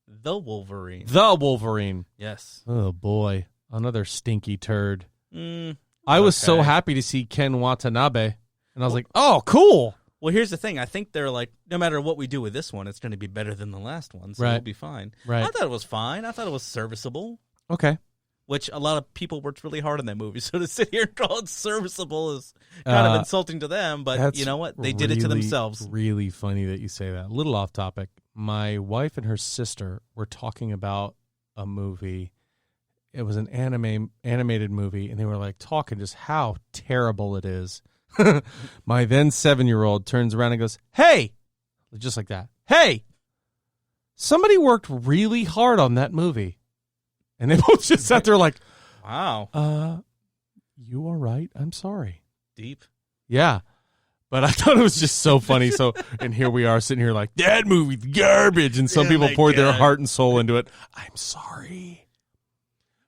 Speaker 2: The Wolverine.
Speaker 1: The Wolverine.
Speaker 2: Yes.
Speaker 1: Oh, boy. Another stinky turd. I was so happy to see Ken Watanabe, and I was like, oh, cool.
Speaker 2: Well, here's the thing. I think they're like, no matter what we do with this one, it's going to be better than the last one, so
Speaker 1: Right.
Speaker 2: it'll be fine.
Speaker 1: Right.
Speaker 2: I thought it was fine. I thought it was serviceable,
Speaker 1: Okay.
Speaker 2: which a lot of people worked really hard on that movie. So to sit here and call it serviceable is kind of insulting to them, but
Speaker 1: That's
Speaker 2: you know what? They did it to themselves.
Speaker 1: Really funny that you say that. A little off topic. My wife and her sister were talking about a movie. It was an animated movie, and they were like talking just how terrible it is. My then 7-year-old turns around and goes, "Hey," just like that. "Hey, somebody worked really hard on that movie," and they both just sat there like,
Speaker 2: Wow.
Speaker 1: You are right. I'm sorry."
Speaker 2: Deep.
Speaker 1: Yeah. But I thought it was just so funny. So, and here we are sitting here like, that movie's garbage. And some
Speaker 2: Yeah,
Speaker 1: people
Speaker 2: my
Speaker 1: poured their
Speaker 2: God.
Speaker 1: heart and soul into it. I'm sorry.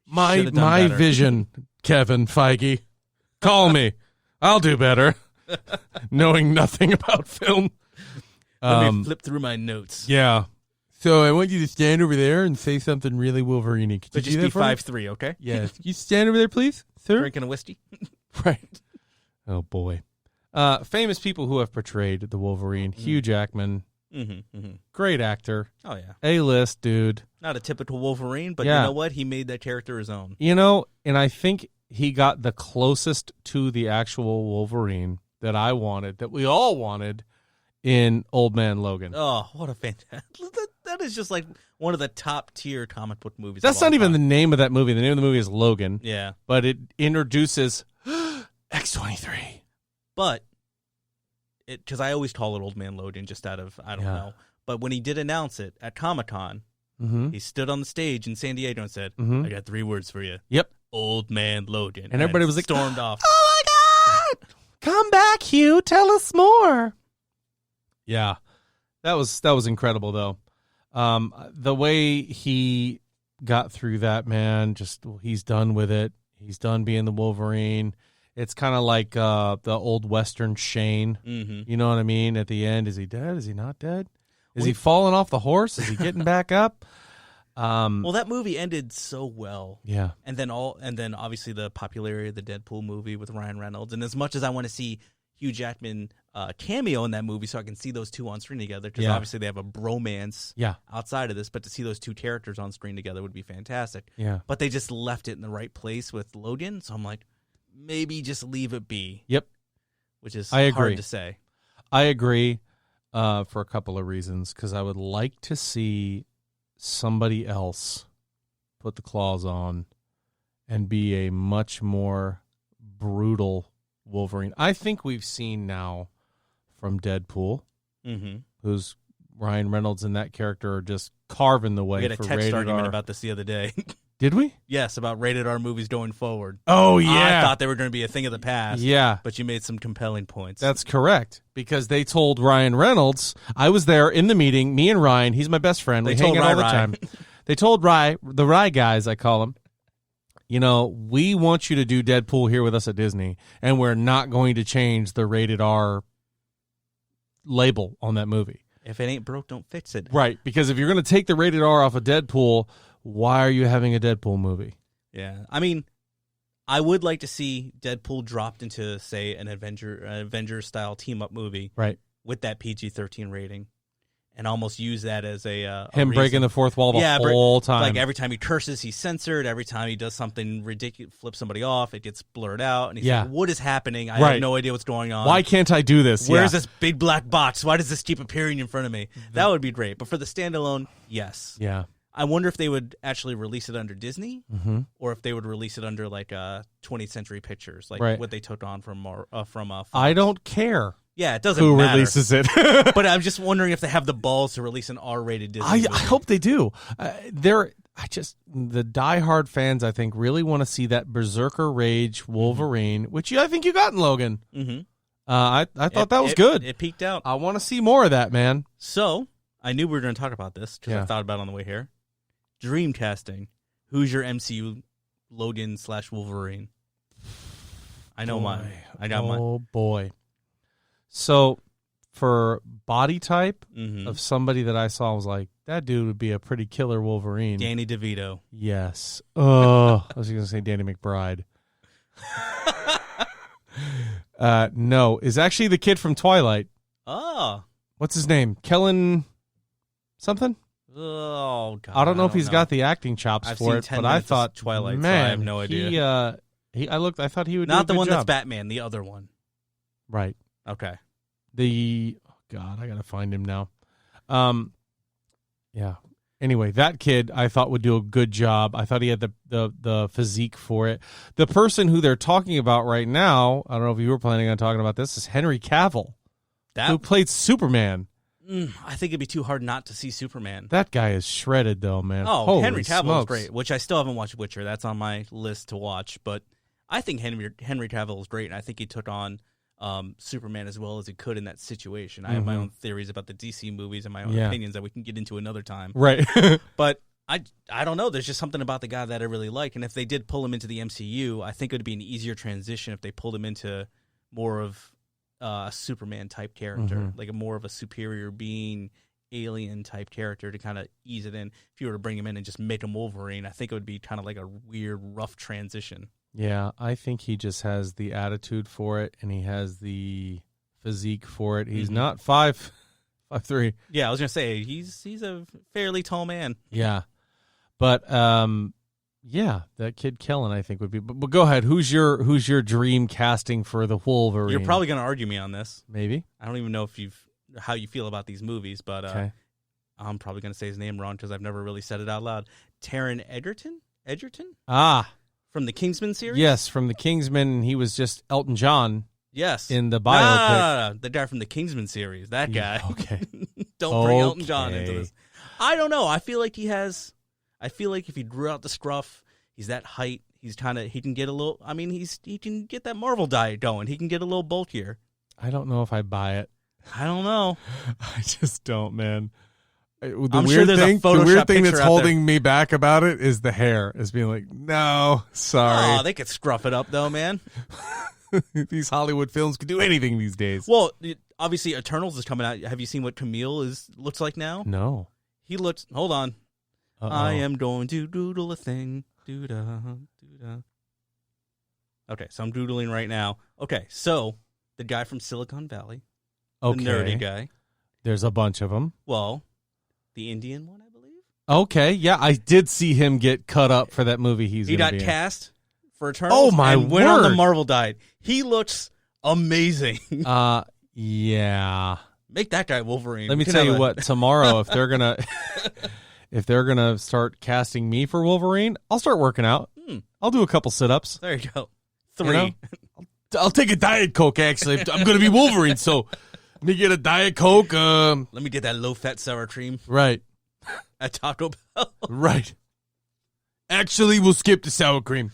Speaker 1: My
Speaker 2: Should've done better.
Speaker 1: vision, Kevin Feige. Call me. I'll do better. Knowing nothing about film.
Speaker 2: Let me flip through my notes.
Speaker 1: Yeah. So I want you to stand over there and say something really Wolverine-y. Could
Speaker 2: But
Speaker 1: you do
Speaker 2: just
Speaker 1: that
Speaker 2: be
Speaker 1: for me?
Speaker 2: 5'3", okay?
Speaker 1: Yeah. You stand over there, please, sir.
Speaker 2: Drinking a whiskey.
Speaker 1: Right. Oh, boy. Famous people who have portrayed the Wolverine. Hugh Jackman. Great actor.
Speaker 2: Oh, yeah.
Speaker 1: A-list, dude.
Speaker 2: Not a typical Wolverine, but
Speaker 1: Yeah.
Speaker 2: you know what? He made that character his own.
Speaker 1: You know, and I think he got the closest to the actual Wolverine that I wanted, that we all wanted in Old Man Logan.
Speaker 2: Oh, what a fantastic. That is just like one of the top tier comic book movies.
Speaker 1: That's
Speaker 2: of all
Speaker 1: not even the
Speaker 2: time.
Speaker 1: name of that movie. The name of the movie is Logan.
Speaker 2: Yeah.
Speaker 1: But it introduces X-23.
Speaker 2: But, because I always call it Old Man Logan just out of, I don't
Speaker 1: Yeah.
Speaker 2: know. But when he did announce it at Comic-Con,
Speaker 1: Mm-hmm.
Speaker 2: he stood on the stage in San Diego and said,
Speaker 1: Mhm.
Speaker 2: I got 3 words for you.
Speaker 1: Yep.
Speaker 2: Old Man Logan.
Speaker 1: And everybody was like,
Speaker 2: stormed off.
Speaker 1: Oh, my God! Come back, Hugh. Tell us more. Yeah. That was incredible, though. The way he got through that, man, just he's done with it. He's done being the Wolverine. It's kind of like the old Western Shane.
Speaker 2: Mm-hmm.
Speaker 1: You know what I mean? At the end, is he dead? Is he not dead? Is he falling off the horse? Is he getting back up?
Speaker 2: Well, that movie ended so well.
Speaker 1: Yeah.
Speaker 2: And then obviously the popularity of the Deadpool movie with Ryan Reynolds. And as much as I want to see Hugh Jackman cameo in that movie so I can see those two on screen together, because
Speaker 1: Yeah.
Speaker 2: obviously they have a bromance
Speaker 1: Yeah.
Speaker 2: outside of this, but to see those two characters on screen together would be fantastic.
Speaker 1: Yeah.
Speaker 2: But they just left it in the right place with Logan. So I'm like, maybe just leave it be.
Speaker 1: Yep.
Speaker 2: Which is
Speaker 1: I agree.
Speaker 2: hard to say.
Speaker 1: I agree for a couple of reasons, because I would like to see somebody else put the claws on and be a much more brutal Wolverine. I think we've seen now from Deadpool, who's Ryan Reynolds and that character are just carving the way
Speaker 2: we had
Speaker 1: for
Speaker 2: a text
Speaker 1: rated
Speaker 2: argument
Speaker 1: R.
Speaker 2: about this the other day.
Speaker 1: Did we?
Speaker 2: Yes, about rated R movies going forward.
Speaker 1: Oh, yeah.
Speaker 2: I thought they were going to be a thing of the past.
Speaker 1: Yeah.
Speaker 2: But you made some compelling points.
Speaker 1: That's correct, because they told Ryan Reynolds, I was there in the meeting, me and Ryan, he's my best friend, we hang out all the time. They told the Rye guys, I call them, we want you to do Deadpool here with us at Disney, and we're not going to change the rated R label on that movie.
Speaker 2: If it ain't broke, don't fix it.
Speaker 1: Right, because if you're going to take the rated R off of Deadpool, why are you having a Deadpool movie?
Speaker 2: Yeah, I mean, I would like to see Deadpool dropped into, say, an Avengers-style team-up movie,
Speaker 1: right,
Speaker 2: with that PG-13 rating, and almost use that as a
Speaker 1: him breaking the fourth wall the whole time.
Speaker 2: Like every time he curses, he's censored. Every time he does something ridiculous, flips somebody off, it gets blurred out. And he's like, what is happening? I have no idea what's going on.
Speaker 1: Why can't I do this?
Speaker 2: Where's this big black box? Why does this keep appearing in front of me? That would be great. But for the standalone, yes.
Speaker 1: Yeah.
Speaker 2: I wonder if they would actually release it under Disney, or if they would release it under like 20th Century Pictures, like what they took on from Fox.
Speaker 1: I don't care.
Speaker 2: Yeah, it doesn't
Speaker 1: who
Speaker 2: matter.
Speaker 1: Releases it.
Speaker 2: But I'm just wondering if they have the balls to release an R-rated Disney movie.
Speaker 1: I hope they do. The diehard fans, I think, really want to see that Berserker Rage Wolverine, which I think you got in Logan. I thought that was good.
Speaker 2: It peaked out.
Speaker 1: I want to see more of that, man.
Speaker 2: So I knew we were going to talk about this because I thought about it on the way here. Dream casting. Who's your MCU Logan/Wolverine? I know mine. I got mine.
Speaker 1: Oh, boy. So, for body type of somebody that I saw, I was like, that dude would be a pretty killer Wolverine.
Speaker 2: Danny DeVito.
Speaker 1: Yes. Oh, I was going to say Danny McBride. No, is actually the kid from Twilight.
Speaker 2: Oh.
Speaker 1: What's his name? Kellen something?
Speaker 2: Oh, God.
Speaker 1: I don't know if he's got the acting chops for it, but I thought
Speaker 2: Twilight,
Speaker 1: man,
Speaker 2: so I have no idea.
Speaker 1: I thought he would
Speaker 2: not
Speaker 1: do a
Speaker 2: the one
Speaker 1: good
Speaker 2: that's
Speaker 1: job.
Speaker 2: Batman, the other one.
Speaker 1: Right.
Speaker 2: Okay.
Speaker 1: God, I gotta find him now. Yeah. Anyway, that kid I thought would do a good job. I thought he had the physique for it. The person who they're talking about right now, I don't know if you were planning on talking about this, is Henry Cavill, who played Superman.
Speaker 2: I think it'd be too hard not to see Superman.
Speaker 1: That guy is shredded, though, man.
Speaker 2: Oh,
Speaker 1: Holy
Speaker 2: Henry Cavill
Speaker 1: smokes.
Speaker 2: is great, which I still haven't watched Witcher. That's on my list to watch. But I think Henry Cavill is great, and I think he took on Superman as well as he could in that situation. I have my own theories about the DC movies and my own opinions that we can get into another time.
Speaker 1: Right.
Speaker 2: But I don't know. There's just something about the guy that I really like. And if they did pull him into the MCU, I think it would be an easier transition if they pulled him into more of a Superman-type character, like a more of a superior being, alien-type character to kind of ease it in. If you were to bring him in and just make him Wolverine, I think it would be kind of like a weird, rough transition.
Speaker 1: Yeah, I think he just has the attitude for it, and he has the physique for it. He's not 5'3".
Speaker 2: Yeah, I was gonna say he's a fairly tall man.
Speaker 1: Yeah, but yeah, that kid Kellen I think would be. But go ahead. Who's your dream casting for the Wolverine?
Speaker 2: You're probably gonna argue me on this.
Speaker 1: Maybe.
Speaker 2: I don't even know how you feel about these movies, but
Speaker 1: okay.
Speaker 2: I'm probably gonna say his name wrong because I've never really said it out loud. Taron Egerton.
Speaker 1: Ah.
Speaker 2: From the Kingsman series?
Speaker 1: Yes, from the Kingsman. He was just Elton John.
Speaker 2: Yes.
Speaker 1: In the biopic.
Speaker 2: No. The guy from the Kingsman series. That guy.
Speaker 1: Yeah, okay.
Speaker 2: Don't bring Elton John into this. I don't know. I feel like if he grew out the scruff, he's that height. He can get a little, he can get that Marvel diet going. He can get a little bulkier.
Speaker 1: I don't know if I buy it.
Speaker 2: I don't know.
Speaker 1: I just don't, man.
Speaker 2: I'm sure there's a Photoshop
Speaker 1: the weird thing
Speaker 2: picture
Speaker 1: that's
Speaker 2: out
Speaker 1: holding me back about it is the hair. Is being like, no, sorry.
Speaker 2: Oh, they could scruff it up though, man.
Speaker 1: These Hollywood films could do anything these days.
Speaker 2: Well, obviously Eternals is coming out. Have you seen what Camille looks like now?
Speaker 1: No.
Speaker 2: He looks. Hold on.
Speaker 1: Uh-oh.
Speaker 2: I am going to doodle a thing. Doo-da. Okay, so I'm doodling right now. Okay, so the guy from Silicon Valley, the nerdy guy.
Speaker 1: There's a bunch of them.
Speaker 2: Well, the Indian one, I believe.
Speaker 1: Okay, yeah, I did see him get cut up for that movie. He got
Speaker 2: cast for Eternals.
Speaker 1: Oh, my
Speaker 2: and went on the
Speaker 1: word.
Speaker 2: Marvel diet. He looks amazing.
Speaker 1: Yeah.
Speaker 2: Make that guy Wolverine.
Speaker 1: Let me tell you what, tomorrow, if they're gonna start casting me for Wolverine, I'll start working out. I'll do a couple sit-ups.
Speaker 2: There you go. 3.
Speaker 1: You know? I'll take a Diet Coke, actually. I'm going to be Wolverine, so let me get a Diet Coke.
Speaker 2: Let me get that low-fat sour cream.
Speaker 1: Right.
Speaker 2: At Taco Bell.
Speaker 1: Right. Actually, we'll skip the sour cream.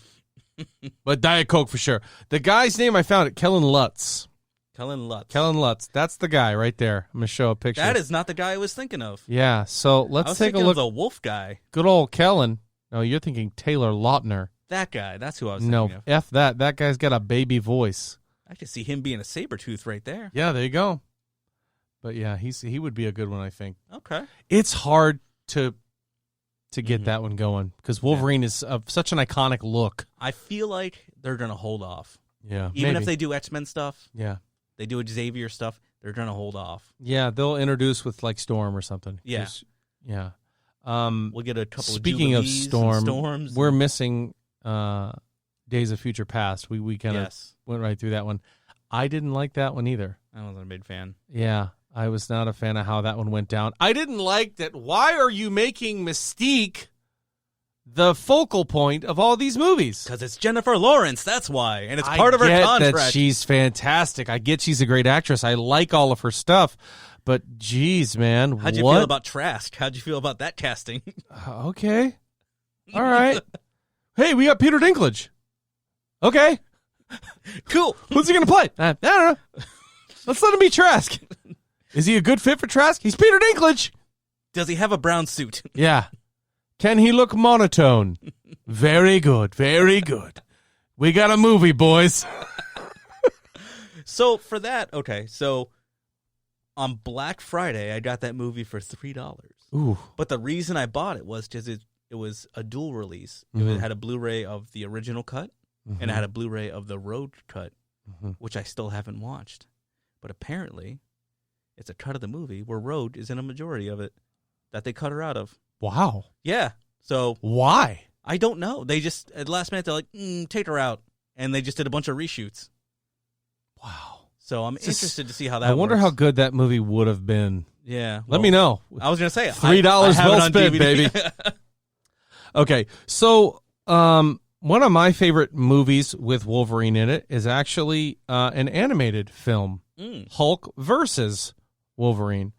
Speaker 1: But Diet Coke for sure. The guy's name, I found it, Kellen Lutz.
Speaker 2: Kellen Lutz.
Speaker 1: Kellen Lutz. That's the guy right there. I'm going to show a picture.
Speaker 2: That is not the guy I was thinking of.
Speaker 1: Yeah, so let's take a look.
Speaker 2: The wolf guy.
Speaker 1: Good old Kellen. No, you're thinking Taylor Lautner.
Speaker 2: That guy. That's who I was thinking of.
Speaker 1: No, F that. That guy's got a baby voice.
Speaker 2: I can see him being a Sabretooth right there.
Speaker 1: Yeah, there you go. But yeah, he would be a good one, I think.
Speaker 2: Okay.
Speaker 1: It's hard to get that one going because Wolverine is such an iconic look.
Speaker 2: I feel like they're going to hold off.
Speaker 1: Yeah,
Speaker 2: Even
Speaker 1: maybe.
Speaker 2: if they do X-Men stuff.
Speaker 1: Yeah.
Speaker 2: They do Xavier stuff, they're going to hold off.
Speaker 1: Yeah, they'll introduce with like Storm or something.
Speaker 2: Yeah.
Speaker 1: Yeah.
Speaker 2: We'll get a couple
Speaker 1: speaking
Speaker 2: of
Speaker 1: of
Speaker 2: storms.
Speaker 1: We're missing Days of Future Past. We kind of went right through that one. I didn't like that one either.
Speaker 2: I wasn't a big fan.
Speaker 1: Yeah, I was not a fan of how that one went down. I didn't like that. Why are you making Mystique the focal point of all these movies?
Speaker 2: Because it's Jennifer Lawrence, that's why. And it's part of her contract.
Speaker 1: I get that she's fantastic. I get she's a great actress. I like all of her stuff. But, geez, man,
Speaker 2: How'd you feel about Trask? How'd you feel about that casting?
Speaker 1: Okay. All right. Hey, we got Peter Dinklage. Okay.
Speaker 2: Cool.
Speaker 1: Who's he going to play? I don't know. Let's let him be Trask. Is he a good fit for Trask? He's Peter Dinklage.
Speaker 2: Does he have a brown suit?
Speaker 1: Yeah. Can he look monotone? Very good. Very good. We got a movie, boys.
Speaker 2: So for that, okay, so on Black Friday, I got that movie for $3.
Speaker 1: Ooh.
Speaker 2: But the reason I bought it was because it was a dual release. It had a Blu-ray of the original cut, and it had a Blu-ray of the road cut, which I still haven't watched. But apparently, it's a cut of the movie where Road is in a majority of it that they cut her out of.
Speaker 1: Wow.
Speaker 2: Yeah. So
Speaker 1: why?
Speaker 2: I don't know. They just at the last minute they're like, take her out, and they just did a bunch of reshoots.
Speaker 1: Wow.
Speaker 2: So I'm interested to see how that.
Speaker 1: I wonder
Speaker 2: works.
Speaker 1: how good that movie would have been.
Speaker 2: Yeah.
Speaker 1: Let me know.
Speaker 2: I was gonna say
Speaker 1: $3 well spent, baby. Okay, so one of my favorite movies with Wolverine in it is actually an animated film, Hulk versus Wolverine,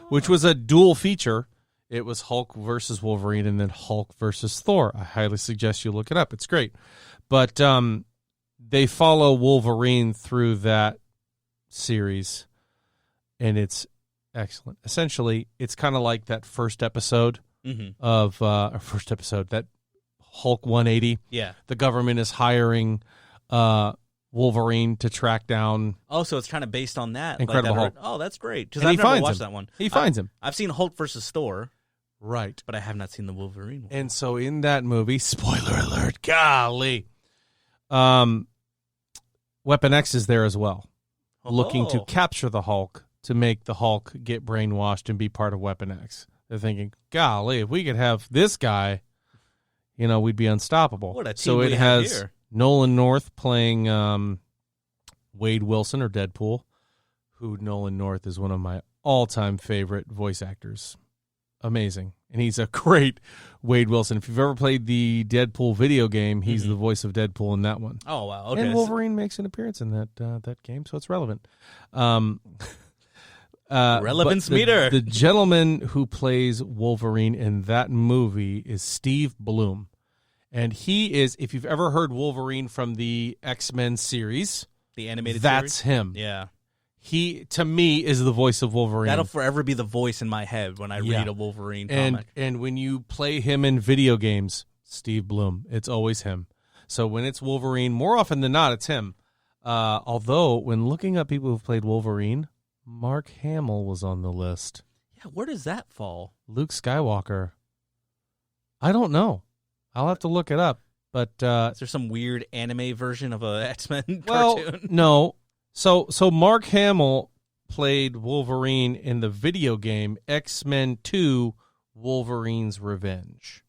Speaker 1: which was a dual feature. It was Hulk versus Wolverine and then Hulk versus Thor. I highly suggest you look it up. It's great. But they follow Wolverine through that series, and it's excellent. Essentially, it's kind of like that first episode of that Hulk 180.
Speaker 2: Yeah.
Speaker 1: The government is hiring Wolverine to track down.
Speaker 2: Oh, so it's kind of based on that.
Speaker 1: Incredible Hulk.
Speaker 2: Oh, that's great. Because
Speaker 1: And
Speaker 2: I've
Speaker 1: he
Speaker 2: never
Speaker 1: finds
Speaker 2: watched
Speaker 1: him.
Speaker 2: that one.
Speaker 1: He finds him.
Speaker 2: I've seen Hulk versus Thor.
Speaker 1: Right.
Speaker 2: But I have not seen the Wolverine one.
Speaker 1: And so in that movie, spoiler alert, golly, Weapon X is there as well, looking to capture the Hulk to make the Hulk get brainwashed and be part of Weapon X. They're thinking, golly, if we could have this guy, we'd be unstoppable.
Speaker 2: What a team
Speaker 1: so it
Speaker 2: we have
Speaker 1: has
Speaker 2: here.
Speaker 1: Nolan North playing Wade Wilson or Deadpool, who Nolan North is one of my all-time favorite voice actors. Amazing. And he's a great Wade Wilson. If you've ever played the Deadpool video game, he's the voice of Deadpool in that one.
Speaker 2: Oh, wow. Okay.
Speaker 1: And Wolverine makes an appearance in that game, so it's relevant.
Speaker 2: Relevance meter.
Speaker 1: The gentleman who plays Wolverine in that movie is Steve Blum. And he is, if you've ever heard Wolverine from the X-Men series,
Speaker 2: the animated
Speaker 1: that's
Speaker 2: series?
Speaker 1: him.
Speaker 2: Yeah.
Speaker 1: He, to me, is the voice of Wolverine.
Speaker 2: That'll forever be the voice in my head when I read a Wolverine comic.
Speaker 1: And when you play him in video games, Steve Blum, it's always him. So when it's Wolverine, more often than not, it's him. Although, when looking up people who've played Wolverine, Mark Hamill was on the list.
Speaker 2: Yeah, where does that fall?
Speaker 1: Luke Skywalker. I don't know. I'll have to look it up. But
Speaker 2: is there some weird anime version of a X-Men
Speaker 1: well,
Speaker 2: cartoon?
Speaker 1: No. So Mark Hamill played Wolverine in the video game X-Men 2: Wolverine's Revenge.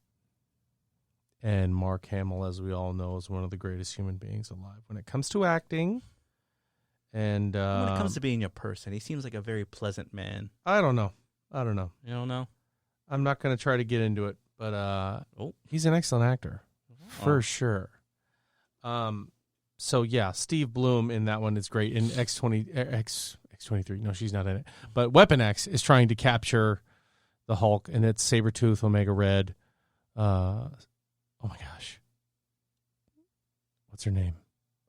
Speaker 1: And Mark Hamill, as we all know, is one of the greatest human beings alive when it comes to acting. And
Speaker 2: when it comes to being a person, he seems like a very pleasant man.
Speaker 1: I don't know. You
Speaker 2: don't know?
Speaker 1: I'm not going to try to get into it, but he's an excellent actor for sure. So yeah, Steve Bloom in that one is great. In X23, no, she's not in it. But Weapon X is trying to capture the Hulk, and it's Sabretooth, Omega Red. Oh my gosh. What's her name?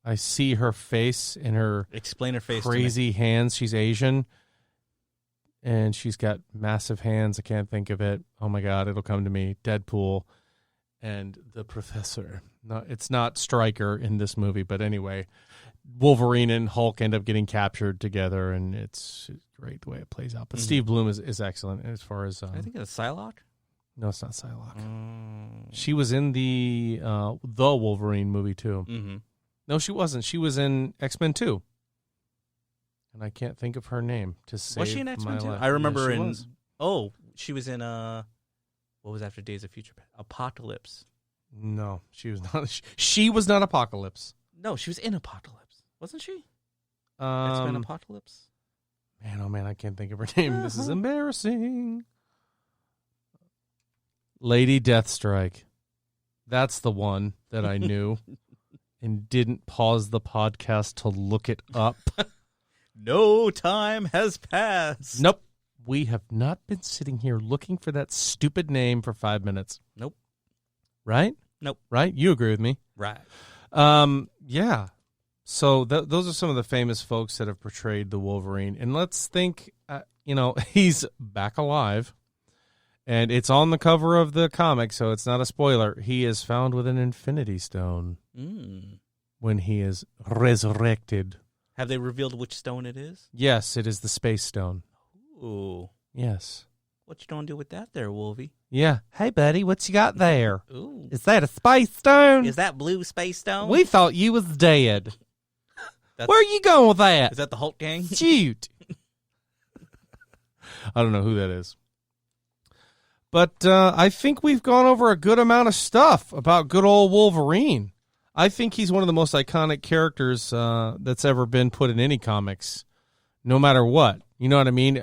Speaker 1: I see her face in her
Speaker 2: Explain her face
Speaker 1: crazy hands. She's Asian. And she's got massive hands. I can't think of it. Oh my God, it'll come to me. Deadpool and the Professor. No, it's not Stryker in this movie, but anyway, Wolverine and Hulk end up getting captured together, and it's great the way it plays out. But Steve Bloom is excellent as far as...
Speaker 2: I think it's Psylocke.
Speaker 1: No, it's not Psylocke. She was in the Wolverine movie, too.
Speaker 2: Mm-hmm.
Speaker 1: No, she wasn't. She was in X-Men 2. And I can't think of her name to save
Speaker 2: Was she in X-Men 2?
Speaker 1: life.
Speaker 2: I remember
Speaker 1: she
Speaker 2: in...
Speaker 1: was.
Speaker 2: Oh, she was in... what was after Days of Future Past? Apocalypse.
Speaker 1: No, she was not. She was not Apocalypse.
Speaker 2: No, she was in Apocalypse. Wasn't she? X-Men Apocalypse?
Speaker 1: Man, oh man, I can't think of her name. This is embarrassing. Lady Deathstrike. That's the one that I knew and didn't pause the podcast to look it up.
Speaker 2: No time has passed.
Speaker 1: Nope. We have not been sitting here looking for that stupid name for 5 minutes.
Speaker 2: Nope.
Speaker 1: Right?
Speaker 2: Nope.
Speaker 1: Right? You agree with me?
Speaker 2: Right.
Speaker 1: Yeah. So those are some of the famous folks that have portrayed the Wolverine. And let's think, he's back alive. And it's on the cover of the comic, so it's not a spoiler. He is found with an Infinity Stone when he is resurrected.
Speaker 2: Have they revealed which stone it is?
Speaker 1: Yes, it is the Space Stone.
Speaker 2: Ooh.
Speaker 1: Yes.
Speaker 2: What you gonna do with that there, Wolvie?
Speaker 1: Yeah. Hey, buddy, what you got there?
Speaker 2: Ooh.
Speaker 1: Is that a Space Stone?
Speaker 2: Is that blue Space Stone?
Speaker 1: We thought you was dead. Where are you going with that?
Speaker 2: Is that the Hulk gang?
Speaker 1: Shoot. I don't know who that is. But I think we've gone over a good amount of stuff about good old Wolverine. I think he's one of the most iconic characters that's ever been put in any comics, no matter what. You know what I mean?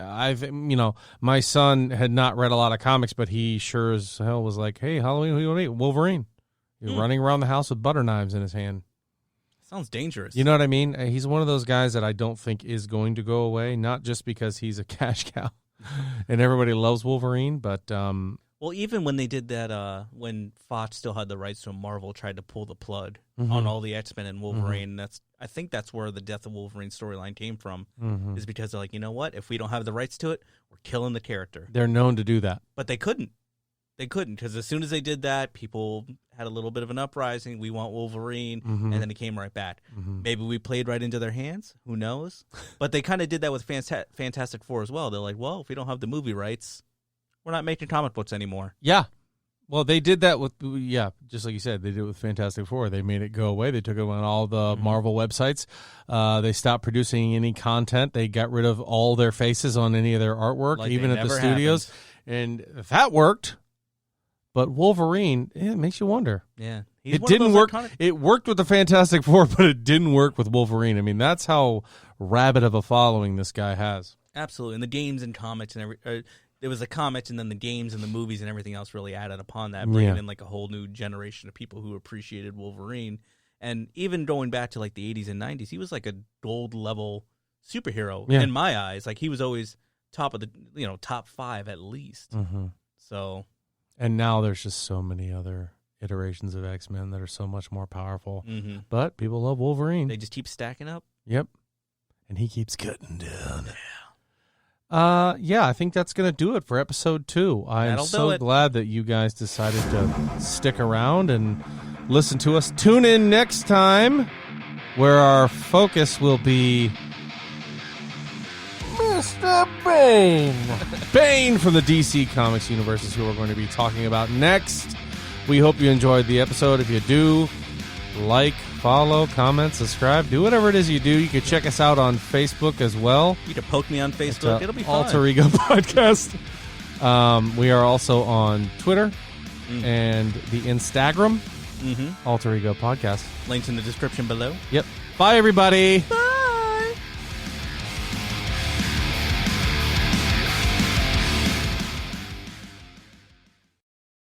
Speaker 1: My son had not read a lot of comics, but he sure as hell was like, hey, Halloween, who do you want to eat? Wolverine. He's running around the house with butter knives in his hand.
Speaker 2: Sounds dangerous.
Speaker 1: You know what I mean? He's one of those guys that I don't think is going to go away, not just because he's a cash cow and everybody loves Wolverine, but...
Speaker 2: Well, even when they did that, when Fox still had the rights to Marvel tried to pull the plug on all the X-Men and Wolverine, I think that's where the Death of Wolverine storyline came from, is because they're like, you know what? If we don't have the rights to it, we're killing the character.
Speaker 1: They're known to do that.
Speaker 2: But they couldn't. They couldn't, because as soon as they did that, people had a little bit of an uprising. We want Wolverine, and then it came right back. Maybe we played right into their hands. Who knows? But they kind of did that with Fantastic Four as well. They're like, well, if we don't have the movie rights, we're not making comic books anymore. Yeah.
Speaker 1: Well, they did that with, just like you said, they did it with Fantastic Four. They made it go away. They took it on all the Marvel websites. They stopped producing any content. They got rid of all their faces on any of their artwork, even at the studios. And that worked. But Wolverine, it makes you wonder.
Speaker 2: Yeah.
Speaker 1: It didn't work. It worked with the Fantastic Four, but it didn't work with Wolverine. I mean, that's how rabid of a following this guy has.
Speaker 2: Absolutely. And the games and comics and there was the comics, and then the games and the movies and everything else really added upon that, bringing in like a whole new generation of people who appreciated Wolverine. And even going back to like the 80s and 90s, he was like a gold level superhero in my eyes. Like he was always top of the, top 5 at least. So,
Speaker 1: and now there's just so many other iterations of X-Men that are so much more powerful. But people love Wolverine.
Speaker 2: They just keep stacking up.
Speaker 1: Yep. And he keeps cutting down. I think that's going to do it for episode 2. I'm so glad that you guys decided to stick around and listen to us. Tune in next time where our focus will be Mr. Bane. Bane from the DC Comics universe is who we're going to be talking about next. We hope you enjoyed the episode. If you do, like, follow, comment, subscribe, do whatever it is you do. You can check us out on Facebook as well.
Speaker 2: You can poke me on Facebook. It'll be fun.
Speaker 1: Alter Ego Podcast. We are also on Twitter and the Instagram, Alter Ego Podcast.
Speaker 2: Links in the description below.
Speaker 1: Yep. Bye, everybody.
Speaker 2: Bye.